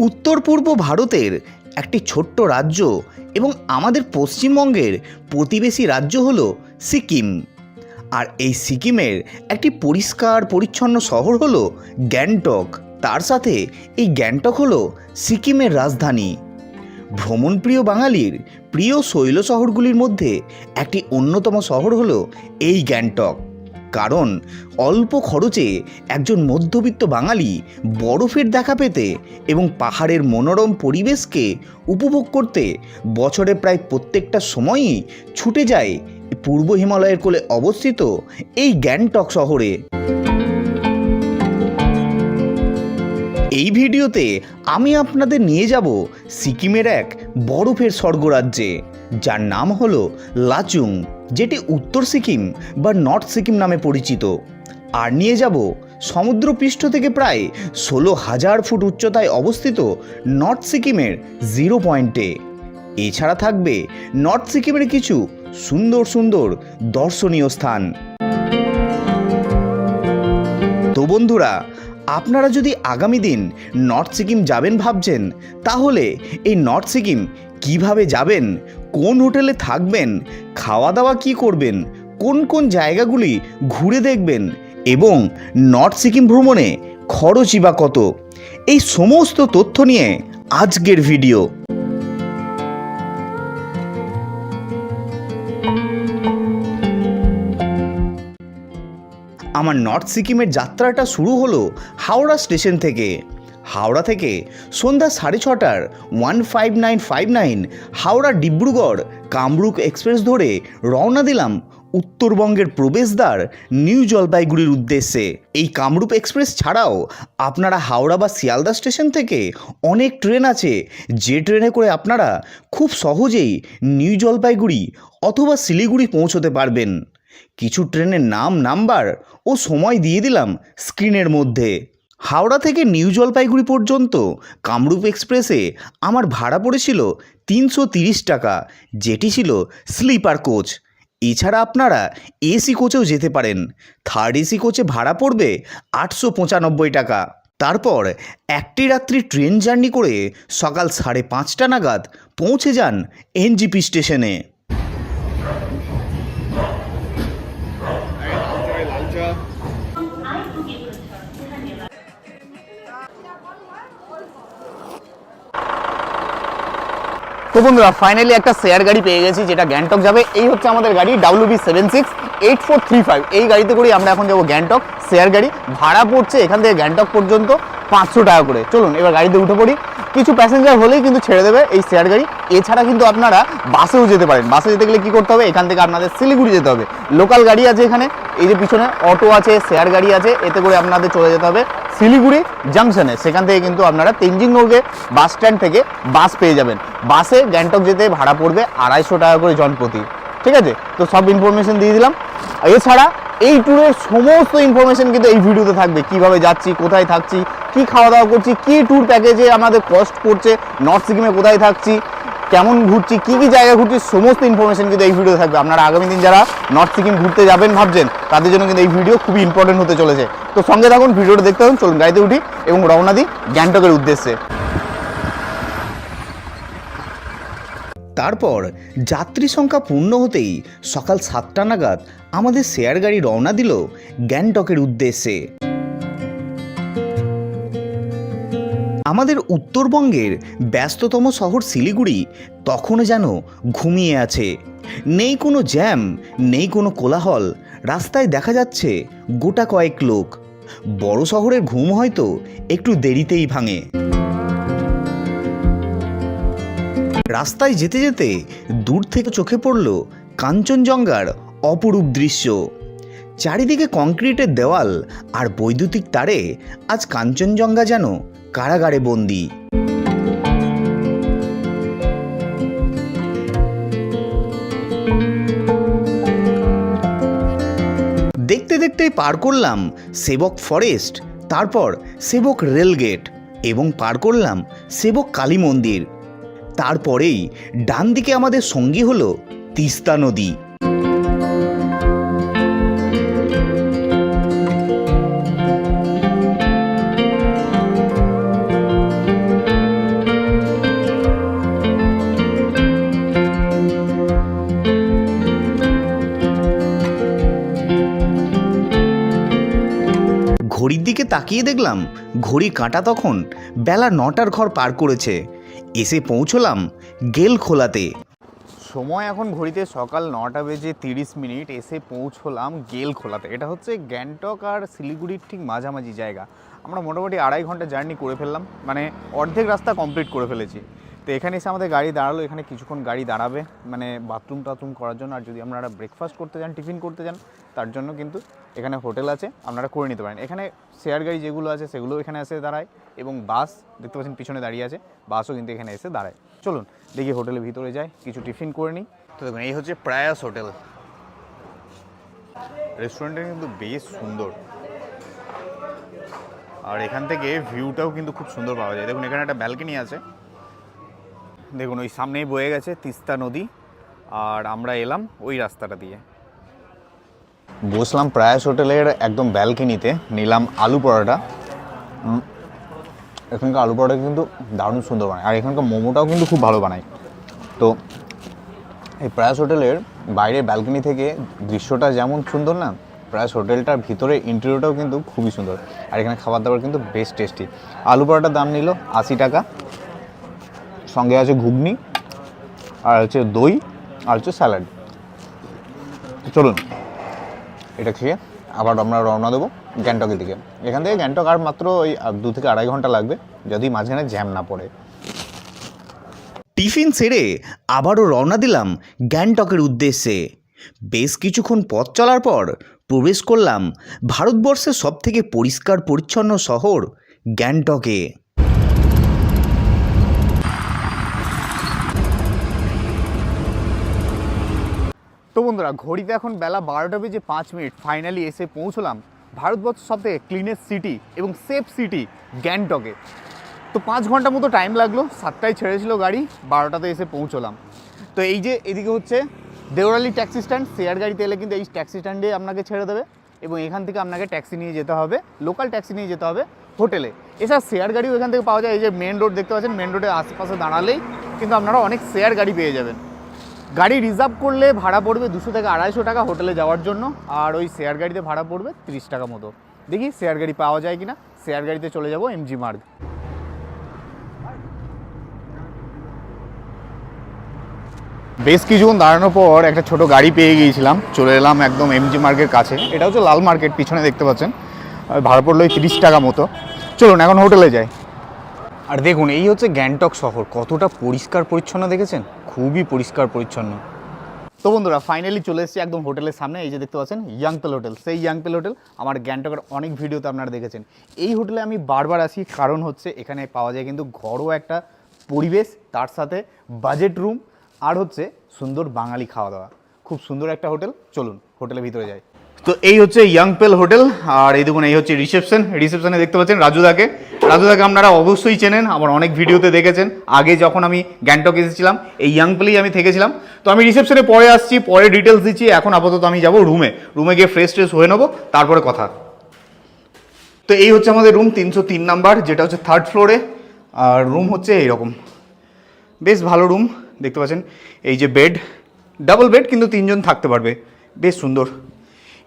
উত্তর পূর্ব ভারতের একটি ছোট্ট রাজ্য এবং আমাদের পশ্চিমবঙ্গের প্রতিবেশী রাজ্য হলো সিকিম। আর এই সিকিমের একটি পরিষ্কার পরিচ্ছন্ন শহর হলো গ্যাংটক। তার সাথে এই গ্যাংটক হলো সিকিমের রাজধানী। ভ্রমণপ্রিয় বাঙালির প্রিয় শৈল শহরগুলির মধ্যে একটি অন্যতম শহর হলো এই গ্যাংটক। কারণ অল্প খরচে একজন মধ্যবিত্ত বাঙালি বরফের দেখা পেতে এবং পাহাড়ের মনোরম পরিবেশকে উপভোগ করতে বছরে প্রায় প্রত্যেকটা সময়ই ছুটে যায় পূর্ব হিমালয়ের কোলে অবস্থিত এই গ্যাংটক শহরে। এই ভিডিওতে আমি আপনাদের নিয়ে যাব সিকিমের এক বরফের স্বর্গরাজ্যে, যার নাম হলো লাচুং, যেটি উত্তর সিকিম বা নর্থ সিকিম নামে পরিচিত। আর নিয়ে যাব সমুদ্রপৃষ্ঠ থেকে প্রায় 16,000 ফুট উচ্চতায় অবস্থিত নর্থ সিকিমের জিরো পয়েন্টে। এছাড়া থাকবে নর্থ সিকিমের কিছু সুন্দর সুন্দর দর্শনীয় স্থান। তো বন্ধুরা, আপনারা যদি আগামী দিন নর্থ সিকিম যাবেন ভাবছেন, তাহলে এই নর্থ সিকিম কিভাবে যাবেন, কোন হোটেলে থাকবেন, খাওয়া দাওয়া কি করবেন, কোন কোন জায়গাগুলি ঘুরে দেখবেন এবং নর্থ সিকিম ভ্রমণে খরচই বা কত, এই সমস্ত তথ্য নিয়ে আজকের ভিডিও। আমার নর্থ সিকিমের যাত্রাটা শুরু হলো হাওড়া স্টেশন থেকে। হাওড়া থেকে সন্ধ্যা 6:30টার 15959 হাওড়া ডিব্রুগড় কামরূপ এক্সপ্রেস ধরে রওনা দিলাম উত্তরবঙ্গের প্রবেশদ্বার নিউ জলপাইগুড়ির উদ্দেশ্যে। এই কামরূপ এক্সপ্রেস ছাড়াও আপনারা হাওড়া বা শিয়ালদা স্টেশন থেকে অনেক ট্রেন আছে, যে ট্রেনে করে আপনারা খুব সহজেই নিউ জলপাইগুড়ি অথবা শিলিগুড়ি পৌঁছতে পারবেন। কিছু ট্রেনের নাম, নাম্বার ও সময় দিয়ে দিলাম স্ক্রিনের মধ্যে। হাওড়া থেকে নিউ জলপাইগুড়ি পর্যন্ত কামরূপ এক্সপ্রেসে আমার ভাড়া পড়েছিল 330 টাকা, যেটি ছিল স্লিপার কোচ। এছাড়া আপনারা এসি কোচেও যেতে পারেন। থার্ড এসি কোচে ভাড়া পড়বে 895 টাকা। তারপর একটি রাত্রি ট্রেন জার্নি করে সকাল 5:30 নাগাদ পৌঁছে যান এনজিপি স্টেশনে। তো বন্ধুরা, ফাইনালি একটা শেয়ার গাড়ি পেয়ে গেছি যেটা গ্যাংটক যাবে। এই হচ্ছে আমাদের গাড়ি WB768435। এই গাড়িতে করে আমরা এখন যাবো গ্যাংটক। শেয়ার গাড়ি ভাড়া পড়ছে এখান থেকে গ্যাংটক পর্যন্ত 500 টাকা করে। চলুন এবার গাড়িতে উঠে পড়ি। কিছু প্যাসেঞ্জার হলেই কিন্তু ছেড়ে দেবে এই শেয়ার গাড়ি। এছাড়া কিন্তু আপনারা বাসেও যেতে পারেন। বাসে যেতে গেলে কী করতে হবে, এখান থেকে আপনাদের শিলিগুড়ি যেতে হবে। লোকাল গাড়ি আছে এখানে, এই যে পিছনে অটো আছে, শেয়ার গাড়ি আছে, এতে করে আপনাদের চলে যেতে হবে শিলিগুড়ি জাংশনে। সেখান থেকে কিন্তু আপনারা তেনজিং নোরগে বাস স্ট্যান্ড থেকে বাস পেয়ে যাবেন। বাসে গ্যাংটক যেতে ভাড়া পড়বে 250 টাকা করে জনপ্রতি। ঠিক আছে, তো সব ইনফরমেশন দিয়ে দিলাম। এছাড়া এই ট্যুরের সমস্ত ইনফরমেশন কিন্তু এই ভিডিওতে থাকবে। কিভাবে যাচ্ছি, কোথায় থাকছি, কি খাওয়া দাওয়া করছি, কি ট্যুর প্যাকেজে আমাদের কস্ট পড়ছে, নর্থ সিকিমে কোথায় থাকছি, কেমন ঘুরছি, কি কি জায়গা ঘুরছি, সমস্ত ইনফরমেশন কিন্তু এই ভিডিওতে থাকবে। আপনারা আগামী দিন যারা নর্থ সিকিম ঘুরতে যাবেন ভাবছেন, তাদের জন্য কিন্তু এই ভিডিও খুবই ইম্পর্টেন্ট হতে চলেছে। তো সঙ্গে থাকুন, ভিডিওটা দেখতে থাকুন। চলুন গাড়িতে উঠি এবং রওনা দিই গ্যাংটকের উদ্দেশ্যে। তারপর যাত্রী সংখ্যা পূর্ণ হতেই সকাল 7টা নাগাদ আমাদের শেয়ার গাড়ি রওনা দিল গ্যাংটকের উদ্দেশ্যে। আমাদের উত্তরবঙ্গের ব্যস্ততম শহর শিলিগুড়ি তখনও যেন ঘুমিয়ে আছে। নেই কোনো জ্যাম, নেই কোনো কোলাহল। রাস্তায় দেখা যাচ্ছে গোটা কয়েক লোক। বড় শহরের ঘুম হয়তো একটু দেরিতেই ভাঙে। রাস্তায় যেতে যেতে দূর থেকে চোখে পড়ল কাঞ্চনজঙ্ঘার অপরূপ দৃশ্য। চারিদিকে কংক্রিটের দেওয়াল আর বৈদ্যুতিক তারে আজ কাঞ্চনজঙ্ঘা যেন কারাগারে বন্দী। দেখতে দেখতেই পার করলাম সেবক ফরেস্ট, তারপর সেবক রেলগেট এবং পার করলাম সেবক কালী মন্দির। তারপরেই ডান দিকে আমাদের সঙ্গী হলো তিস্তা নদী। তাকিয়ে দেখলাম ঘড়ি কাঁটা তখন বেলা 9টার ঘর পার করেছে। এসে পৌঁছলাম গেলখোলাতে। সময় এখন ঘড়িতে সকাল 9:30, এসে পৌঁছলাম গেলখোলাতে। এটা হচ্ছে গ্যাংটক আর শিলিগুড়ির ঠিক মাঝামাঝি জায়গা। আমরা মোটামুটি 2.5 ঘন্টা জার্নি করে ফেললাম, মানে অর্ধেক রাস্তা কমপ্লিট করে ফেলেছি। তো এখানে এসে আমাদের গাড়ি দাঁড়ালো, এখানে কিছুক্ষণ গাড়ি দাঁড়াবে মানে বাথরুম টাথরুম করার জন্য। আর যদি আপনারা ব্রেকফাস্ট করতে যান, টিফিন করতে যান, তার জন্য কিন্তু এখানে হোটেল আছে, আপনারা করে নিতে পারেন। এখানে শেয়ার গাড়ি যেগুলো আছে সেগুলো এখানে এসে দাঁড়ায়, এবং বাস দেখতে পাচ্ছেন পিছনে দাঁড়িয়ে আছে, বাসও কিন্তু এখানে এসে দাঁড়ায়। চলুন দেখি হোটেলের ভিতরে যাই, কিছু টিফিন করে নিই। তো দেখুন এই হচ্ছে প্রয়াস হোটেল। রেস্টুরেন্টটা কিন্তু বেশ সুন্দর, আর এখান থেকে ভিউটাও কিন্তু খুব সুন্দর পাওয়া যায়। দেখুন এখানে একটা ব্যালকনি আছে, দেখুন ওই সামনেই বয়ে গেছে তিস্তা নদী, আর আমরা এলাম ওই রাস্তাটা দিয়ে। বসলাম প্রয়াস হোটেলের একদম ব্যালকনিতে, নিলাম আলু পরোটা। এখানকার আলু পরোটা কিন্তু দারুণ সুন্দর বানায়, আর এখানকার মোমোটাও কিন্তু খুব ভালো বানায়। তো এই প্রয়াস হোটেলের বাইরের ব্যালকনি থেকে দৃশ্যটা যেমন সুন্দর না, প্রয়াস হোটেলটার ভিতরে ইন্টেরিয়রটাও কিন্তু খুবই সুন্দর। আর এখানে খাবার দাবার কিন্তু বেশ টেস্টি। আলু পরোটার দাম নিল 80 টাকা, সঙ্গে আছে ঘুগনি, আর হচ্ছে দই, আর হচ্ছে স্যালাড। চলুন এটা খেয়ে আবার আমরা রওনা দেবো গ্যাংটকের দিকে। এখান থেকে গ্যাংটক আর মাত্র ওই 2 থেকে 2.5 ঘন্টা লাগবে, যদি মাঝখানে জ্যাম না পড়ে। টিফিন সেরে আবারও রওনা দিলাম গ্যাংটকের উদ্দেশ্যে। বেশ কিছুক্ষণ পথ চলার পর প্রবেশ করলাম ভারতবর্ষের সবথেকে পরিষ্কার পরিচ্ছন্ন শহর গ্যাংটকে। তো বন্ধুরা, ঘড়িতে এখন বেলা 12:05, ফাইনালি এসে পৌঁছলাম ভারতবর্ষের সবথেকে ক্লিনেস্ট সিটি এবং সেফ সিটি গ্যাংটকে। তো 5 ঘন্টা মতো টাইম লাগলো, 7টায় ছেড়েছিল গাড়ি, 12টাতে এসে পৌঁছলাম। তো এই যে এদিকে হচ্ছে দেওরালি ট্যাক্সি স্ট্যান্ড, শেয়ার গাড়িতে এলে কিন্তু এই ট্যাক্সি স্ট্যান্ডে আপনাকে ছেড়ে দেবে, এবং এখান থেকে আপনাকে ট্যাক্সি নিয়ে যেতে হবে, লোকাল ট্যাক্সি নিয়ে যেতে হবে হোটেলে। এছাড়া শেয়ার গাড়িও এখান থেকে পাওয়া যায়। এই যে মেন রোড দেখতে পাচ্ছেন, মেন রোডের আশেপাশে দাঁড়ালেই কিন্তু আপনারা অনেক শেয়ার গাড়ি পেয়ে যাবেন। গাড়ি রিজার্ভ করলে ভাড়া পড়বে 200 থেকে 250 টাকা হোটেলে যাওয়ার জন্য, আর ওই শেয়ার গাড়িতে ভাড়া পড়বে 30 টাকা মতো। দেখি শেয়ার গাড়ি পাওয়া যায় কিনা। শেয়ার গাড়িতে চলে যাব এমজি মার্গ। বেশ কিছুক্ষণ দাঁড়ানোর পর একটা ছোট গাড়ি পেয়ে গিয়েছিলাম, চলে এলাম একদম এমজি মার্গের কাছে। এটা হচ্ছে লাল মার্কেট, পিছনে দেখতে পাচ্ছেন। ভাড়া পড়লো ওই 30 টাকা মতো। চলুন এখন হোটেলে যাই। আর দেখুন এই হচ্ছে গ্যাংটক শহর, কতটা পরিষ্কার পরিচ্ছন্ন দেখেছেন, খুবই পরিষ্কার পরিচ্ছন্ন। তো বন্ধুরা ফাইনালি চলে এসেছি একদম হোটেলের সামনে। এই যে দেখতে পাচ্ছেন ইয়াংপেল হোটেল, সেই ইয়াংপেল হোটেল আমার গ্যাংটকের অনেক ভিডিওতে আপনারা দেখেছেন। এই হোটেলে আমি বারবার আসি, কারণ হচ্ছে এখানে পাওয়া যায় কিন্তু ঘরোয়া একটা পরিবেশ, তার সাথে বাজেট রুম, আর হচ্ছে সুন্দর বাঙালি খাওয়া দাওয়া। খুব সুন্দর একটা হোটেল। চলুন হোটেলের ভিতরে যাই। তো এই হচ্ছে ইয়াংপেল হোটেল, আর এই দেখুন এই হচ্ছে রিসেপশনে দেখতে পাচ্ছেন রাজুদাকে। আপনারা অবশ্যই চেনেন, আমার অনেক ভিডিওতে দেখেছেন। আগে যখন আমি গ্যাংটক এসেছিলাম এই ইয়াংপেলেই আমি থেকেছিলাম। তো আমি রিসেপশনে পরে আসছি, পরে ডিটেলস দিচ্ছি। এখন আপাতত আমি যাব রুমে গিয়ে ফ্রেশ ট্রেশ হয়ে নেবো, তারপরে কথা। তো এই হচ্ছে আমাদের রুম 303 নাম্বার, যেটা হচ্ছে 3rd ফ্লোরে। আর রুম হচ্ছে এইরকম, বেশ ভালো রুম দেখতে পাচ্ছেন। এই যে বেড, ডাবল বেড, কিন্তু 3 জন থাকতে পারবে, বেশ সুন্দর।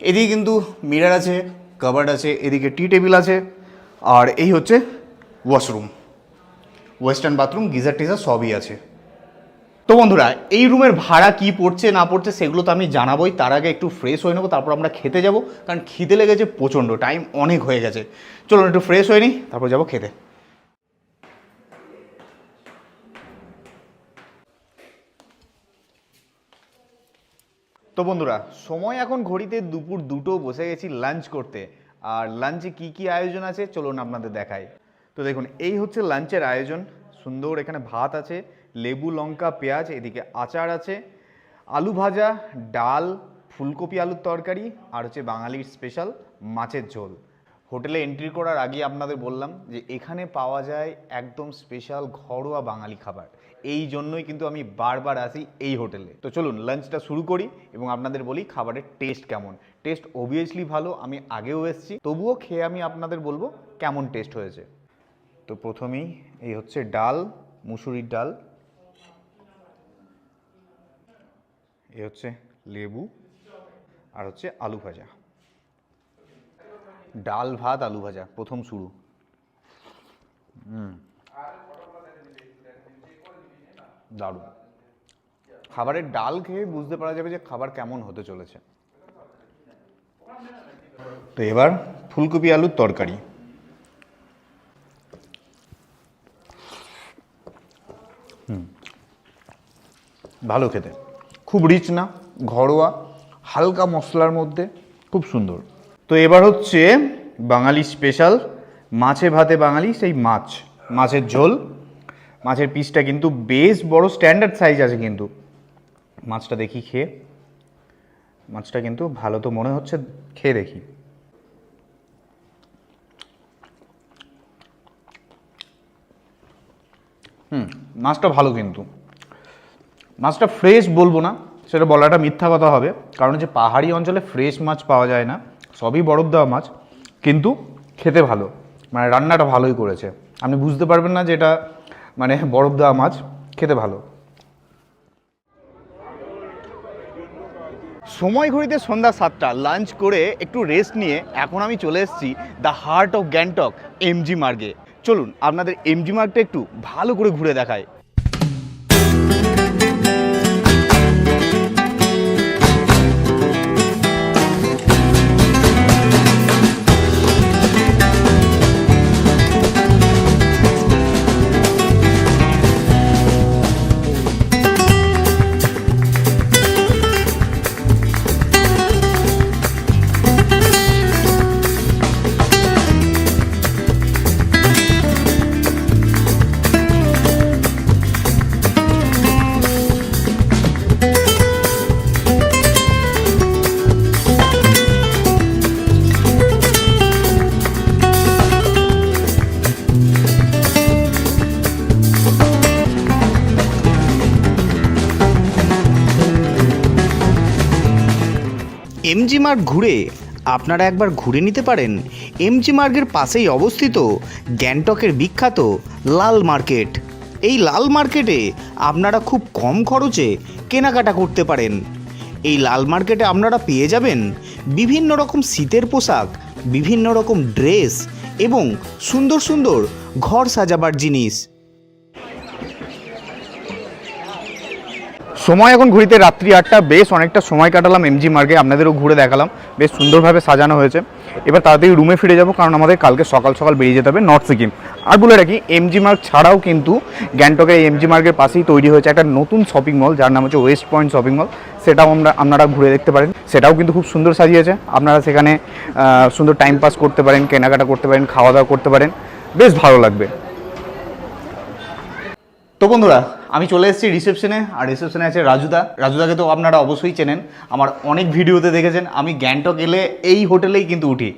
এদিকে কিন্তু মিরর আছে, কাবার্ড আছে, এদিকে টি টেবিল আছে, আর এই হচ্ছে washroom, western bathroom, geyser teaser সবই আছে। তো বন্ধুরা এই রুমের ভাড়া কি পড়ছে না পড়ছে সেগুলো তো আমি জানাবোই, তার আগে একটু ফ্রেশ হয়ে নেবো, তারপর আমরা খেতে যাব, কারণ খিদে লেগেছে প্রচণ্ড, টাইম অনেক হয়ে গেছে। চলুন একটু ফ্রেশ হয়ে নিই, তারপর যাবো খেতে। তো বন্ধুরা সময় এখন ঘড়িতে দুপুর 2টো, বসে গেছি লাঞ্চ করতে। আর লাঞ্চে কি কি আয়োজন আছে চলুন আপনাদের দেখাই। তো দেখুন এই হচ্ছে লাঞ্চের আয়োজন, সুন্দর। এখানে ভাত আছে, লেবু লঙ্কা পেঁয়াজ, এদিকে আচার আছে, আলু ভাজা, ডাল, ফুলকপি আলুর তরকারি, আর হচ্ছে বাঙালির স্পেশাল মাছের ঝোল। হোটেলে এন্ট্রি করার আগে আপনাদের বললাম যে এখানে পাওয়া যায় একদম স্পেশাল ঘরোয়া বাঙালি খাবার, এই জন্যই কিন্তু আমি বারবার আসি এই হোটেলে। তো চলুন লাঞ্চটা শুরু করি এবং আপনাদের বলি খাবারের টেস্ট কেমন। টেস্ট অবভিয়াসলি ভালো, আমি আগেও এসেছি, তবুও খেয়ে আমি আপনাদের বলবো কেমন টেস্ট হয়েছে। তো প্রথমেই এই হচ্ছে ডাল, মুসুরির ডাল, এই হচ্ছে লেবু, আর হচ্ছে আলু ভাজা। ডাল ভাত আলু ভাজা প্রথম শুরু। দারুণ। খাবারের ডাল খেয়ে বুঝতে পারা যাবে যে খাবার কেমন হতে চলেছে। তো এবার ফুলকপি আলুর তরকারি। ভালো খেতে, খুব রিচ না, ঘরোয়া, হালকা মশলার মধ্যে, খুব সুন্দর। তো এবার হচ্ছে বাঙালি স্পেশাল মাছে ভাতে বাঙালি, সেই মাছের ঝোল। মাছের পিসটা কিন্তু বেশ বড়, স্ট্যান্ডার্ড সাইজ আছে কিন্তু। মাছটা দেখি খেয়ে, মাছটা কিন্তু ভালো তো মনে হচ্ছে, খেয়ে দেখি। মাছটা ভালো, কিন্তু মাছটা ফ্রেশ বলবো না, সেটা বলাটা মিথ্যা কথা হবে, কারণ হচ্ছে পাহাড়ি অঞ্চলে ফ্রেশ মাছ পাওয়া যায় না, সবই বরফ দেওয়া মাছ, কিন্তু খেতে ভালো, মানে রান্নাটা ভালোই করেছে। আপনি বুঝতে পারবেন না যে এটা মানে বরফ দেওয়া মাছ, খেতে ভালো। সময় ঘড়িতে সন্ধ্যা 7টা, লাঞ্চ করে একটু রেস্ট নিয়ে এখন আমি চলে এসেছি the heart of Gangtok, MG মার্গে। চলুন আপনাদের এমজি মার্গটা একটু ভালো করে ঘুরে দেখায়। এমজি মার্গ ঘুরে আপনারা একবার ঘুরে নিতে পারেন এমজি মার্গের পাশেই অবস্থিত গ্যাংটকের বিখ্যাত লাল মার্কেট। এই লাল মার্কেটে আপনারা খুব কম খরচে কেনাকাটা করতে পারেন। এই লাল মার্কেটে আপনারা পেয়ে যাবেন বিভিন্ন রকম শীতের পোশাক, বিভিন্ন রকম ড্রেস এবং সুন্দর সুন্দর ঘর সাজাবার জিনিস। সময় এখন ঘুরিতে রাত্রি 8টা, বেশ অনেকটা সময় কাটালাম এমজি মার্গে, আপনাদেরও ঘুরে দেখালাম, বেশ সুন্দরভাবে সাজানো হয়েছে। এবার তাড়াতাড়ি রুমে ফিরে যাব, কারণ আমাদের কালকে সকাল সকাল বেরিয়ে যেতে হবে নর্থ সিকিম। আর বলে রাখি, এমজি মার্গ ছাড়াও কিন্তু গ্যাংটকের এমজি মার্গের পাশেই তৈরি হয়েছে একটা নতুন শপিং মল, যার নাম হচ্ছে ওয়েস্ট পয়েন্ট শপিং মল। সেটাও আপনারা ঘুরে দেখতে পারেন, সেটাও কিন্তু খুব সুন্দর সাজিয়েছে। আপনারা সেখানে সুন্দর টাইম পাস করতে পারেন, কেনাকাটা করতে পারেন, খাওয়া দাওয়া করতে পারেন, বেশ ভালো লাগবে। তো বন্ধুরা, আমি চলে এসেছি রিসেপশনে, আর রিসেপশনে আছে রাজুদাকে তো আপনারা অবশ্যই চেনেন, আমার অনেক ভিডিওতে দেখেছেন। আমি গ্যাংটক এলে এই হোটেলেই কিন্তু উঠি,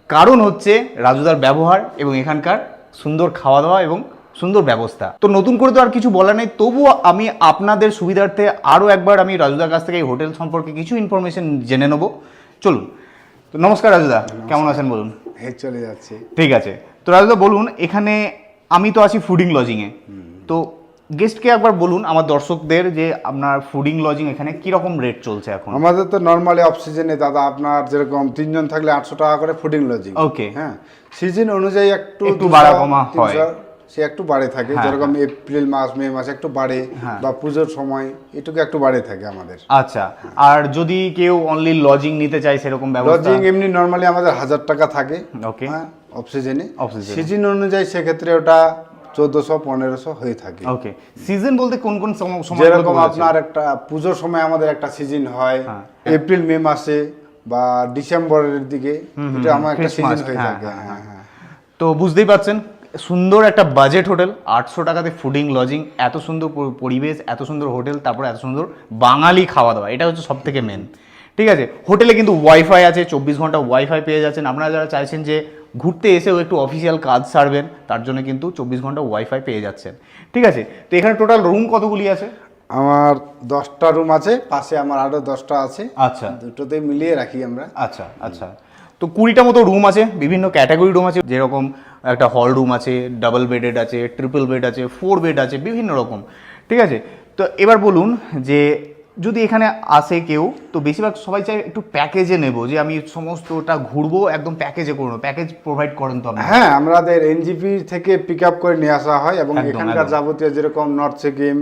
কারণ হচ্ছে রাজুদার ব্যবহার এবং এখানকার সুন্দর খাওয়া দাওয়া এবং সুন্দর ব্যবস্থা। তো নতুন করে তো আর কিছু বলা নেই, তবুও আমি আপনাদের সুবিধার্থে আরও একবার আমি রাজুদার কাছ থেকে এই হোটেল সম্পর্কে কিছু ইনফরমেশন জেনে নেব। চলুন। তো নমস্কার রাজুদা, কেমন আছেন বলুন? চলে যাচ্ছে। ঠিক আছে, তো রাজুদা বলুন, এখানে আমি তো আছি ফুডিং লজিংয়ে, তো গেস্টকে একবার বলুন আমার দর্শকদের যে আপনার ফুডিং লজিং এখানে কিরকম রেট চলছে এখন? আমাদের তো নর্মালি অফ সিজনে দাদা আপনার যেরকম 3 জন থাকলে 800 টাকা করে ফুডিং লজিং। ওকে, হ্যাঁ, সিজন অনুযায়ী একটু বাড়া কমা হয়, সে একটু বাড়ে থাকে। যেরকম এপ্রিল মাস মে মাস একটু বাড়ে, বা পুজোর সময় এটুকু একটু বাড়ে থাকে আমাদের। আচ্ছা, আর যদি কেউ অনলি লজিং নিতে চায় সেরকম ব্যবস্থা? লজিং এমনি নর্মালি আমাদের 1000 টাকা থাকে। ওকে, হ্যাঁ, অফ সিজনে। সিজন অনুযায়ী সেক্ষেত্রে ওটা 1400-1500 হয়ে থাকে। ওকে, সিজন বলতে কোন কোন সময়? যেরকম আপনার একটা পুজোর সময় আমাদের একটা সিজন হয় এপ্রিল মে মাসে বা ডিসেম্বরের দিকে, এটা আমার একটা সিজন হয়ে থাকে। তো বুঝতেই পারছেন, সুন্দর একটা বাজেট হোটেল, 800 টাকাতে ফুডিং লজিং, এত সুন্দর পরিবেশ, এত সুন্দর হোটেল, তারপরে এত সুন্দর বাঙালি খাওয়া দাওয়া, এটা হচ্ছে সব থেকে মেন। ঠিক আছে, হোটেলে কিন্তু ওয়াইফাই আছে, 24 ঘন্টা ওয়াইফাই পেয়ে যাচ্ছেন। আপনারা যারা চাইছেন যে ঘুরতে এসেও একটু অফিসিয়াল কাজ সারবেন, তার জন্য কিন্তু 24 ঘন্টা ওয়াইফাই পেয়ে যাচ্ছেন। ঠিক আছে, তো এখানে টোটাল রুম কতগুলি আছে? আমার 10টা রুম আছে, পাশে আমার আরও 10টা আছে। আচ্ছা, দুটোতে মিলিয়ে রাখি আমরা। আচ্ছা আচ্ছা, তো 20টা মতো রুম আছে, বিভিন্ন ক্যাটাগরি রুম আছে, যেরকম একটা হল রুম আছে, ডাবল বেডেড আছে, ট্রিপল বেড আছে, 4 বেড আছে, বিভিন্ন রকম। ঠিক আছে, তো এবার বলুন যে যদি এখানে আসে কেউ তো বেশিরভাগ সবাই চাই একটু প্যাকেজে নেব, যে আমি সমস্তটা ঘুরবো একদম প্যাকেজে করবো, প্যাকেজ প্রোভাইড করেন তো আপনি? হ্যাঁ, আমাদের এনজিপি থেকে পিক আপ করে নিয়ে আসা হয় এবং একদম, এখানকার একদম। যাবতীয় যেরকম নর্থ সিকিম,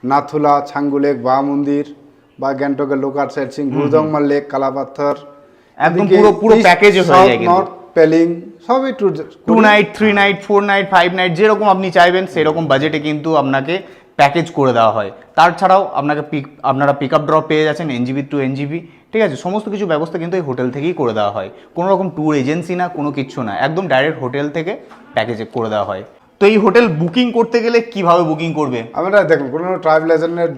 নাথুলা, ছাঙ্গুলেক, বা মন্দির বা গ্যাংটকের local site Singh, গুরুদংমা lake, Kala Patthar, একদম পুরো প্যাকেজে হয়ে যায় কিন্তু। নর্থ পেলিং সবই tour 2 night 3 night 4 night 5 night যেরকম আপনি চাইবেন সেরকম বাজেটে কিন্তু আপনাকে প্যাকেজ করে দেওয়া হয়। তাছাড়াও আপনারা পিক আপ ড্রপ পেয়ে যাচ্ছেন এনজিবি টু এনজিবি, ঠিক আছে? সমস্ত কিছু ব্যবস্থা কিন্তু এই হোটেল থেকেই করে দেওয়া হয়, কোনো রকম ট্যুর এজেন্সি না, কোনো কিচ্ছু না, একদম ডাইরেক্ট হোটেল থেকে প্যাকেজে করে দেওয়া হয়। তো এই হোটেল বুকিং করতে গেলে কিভাবে বুকিং করবে? আমরা দেখুন কোনো ট্রাভেল এজেন্টের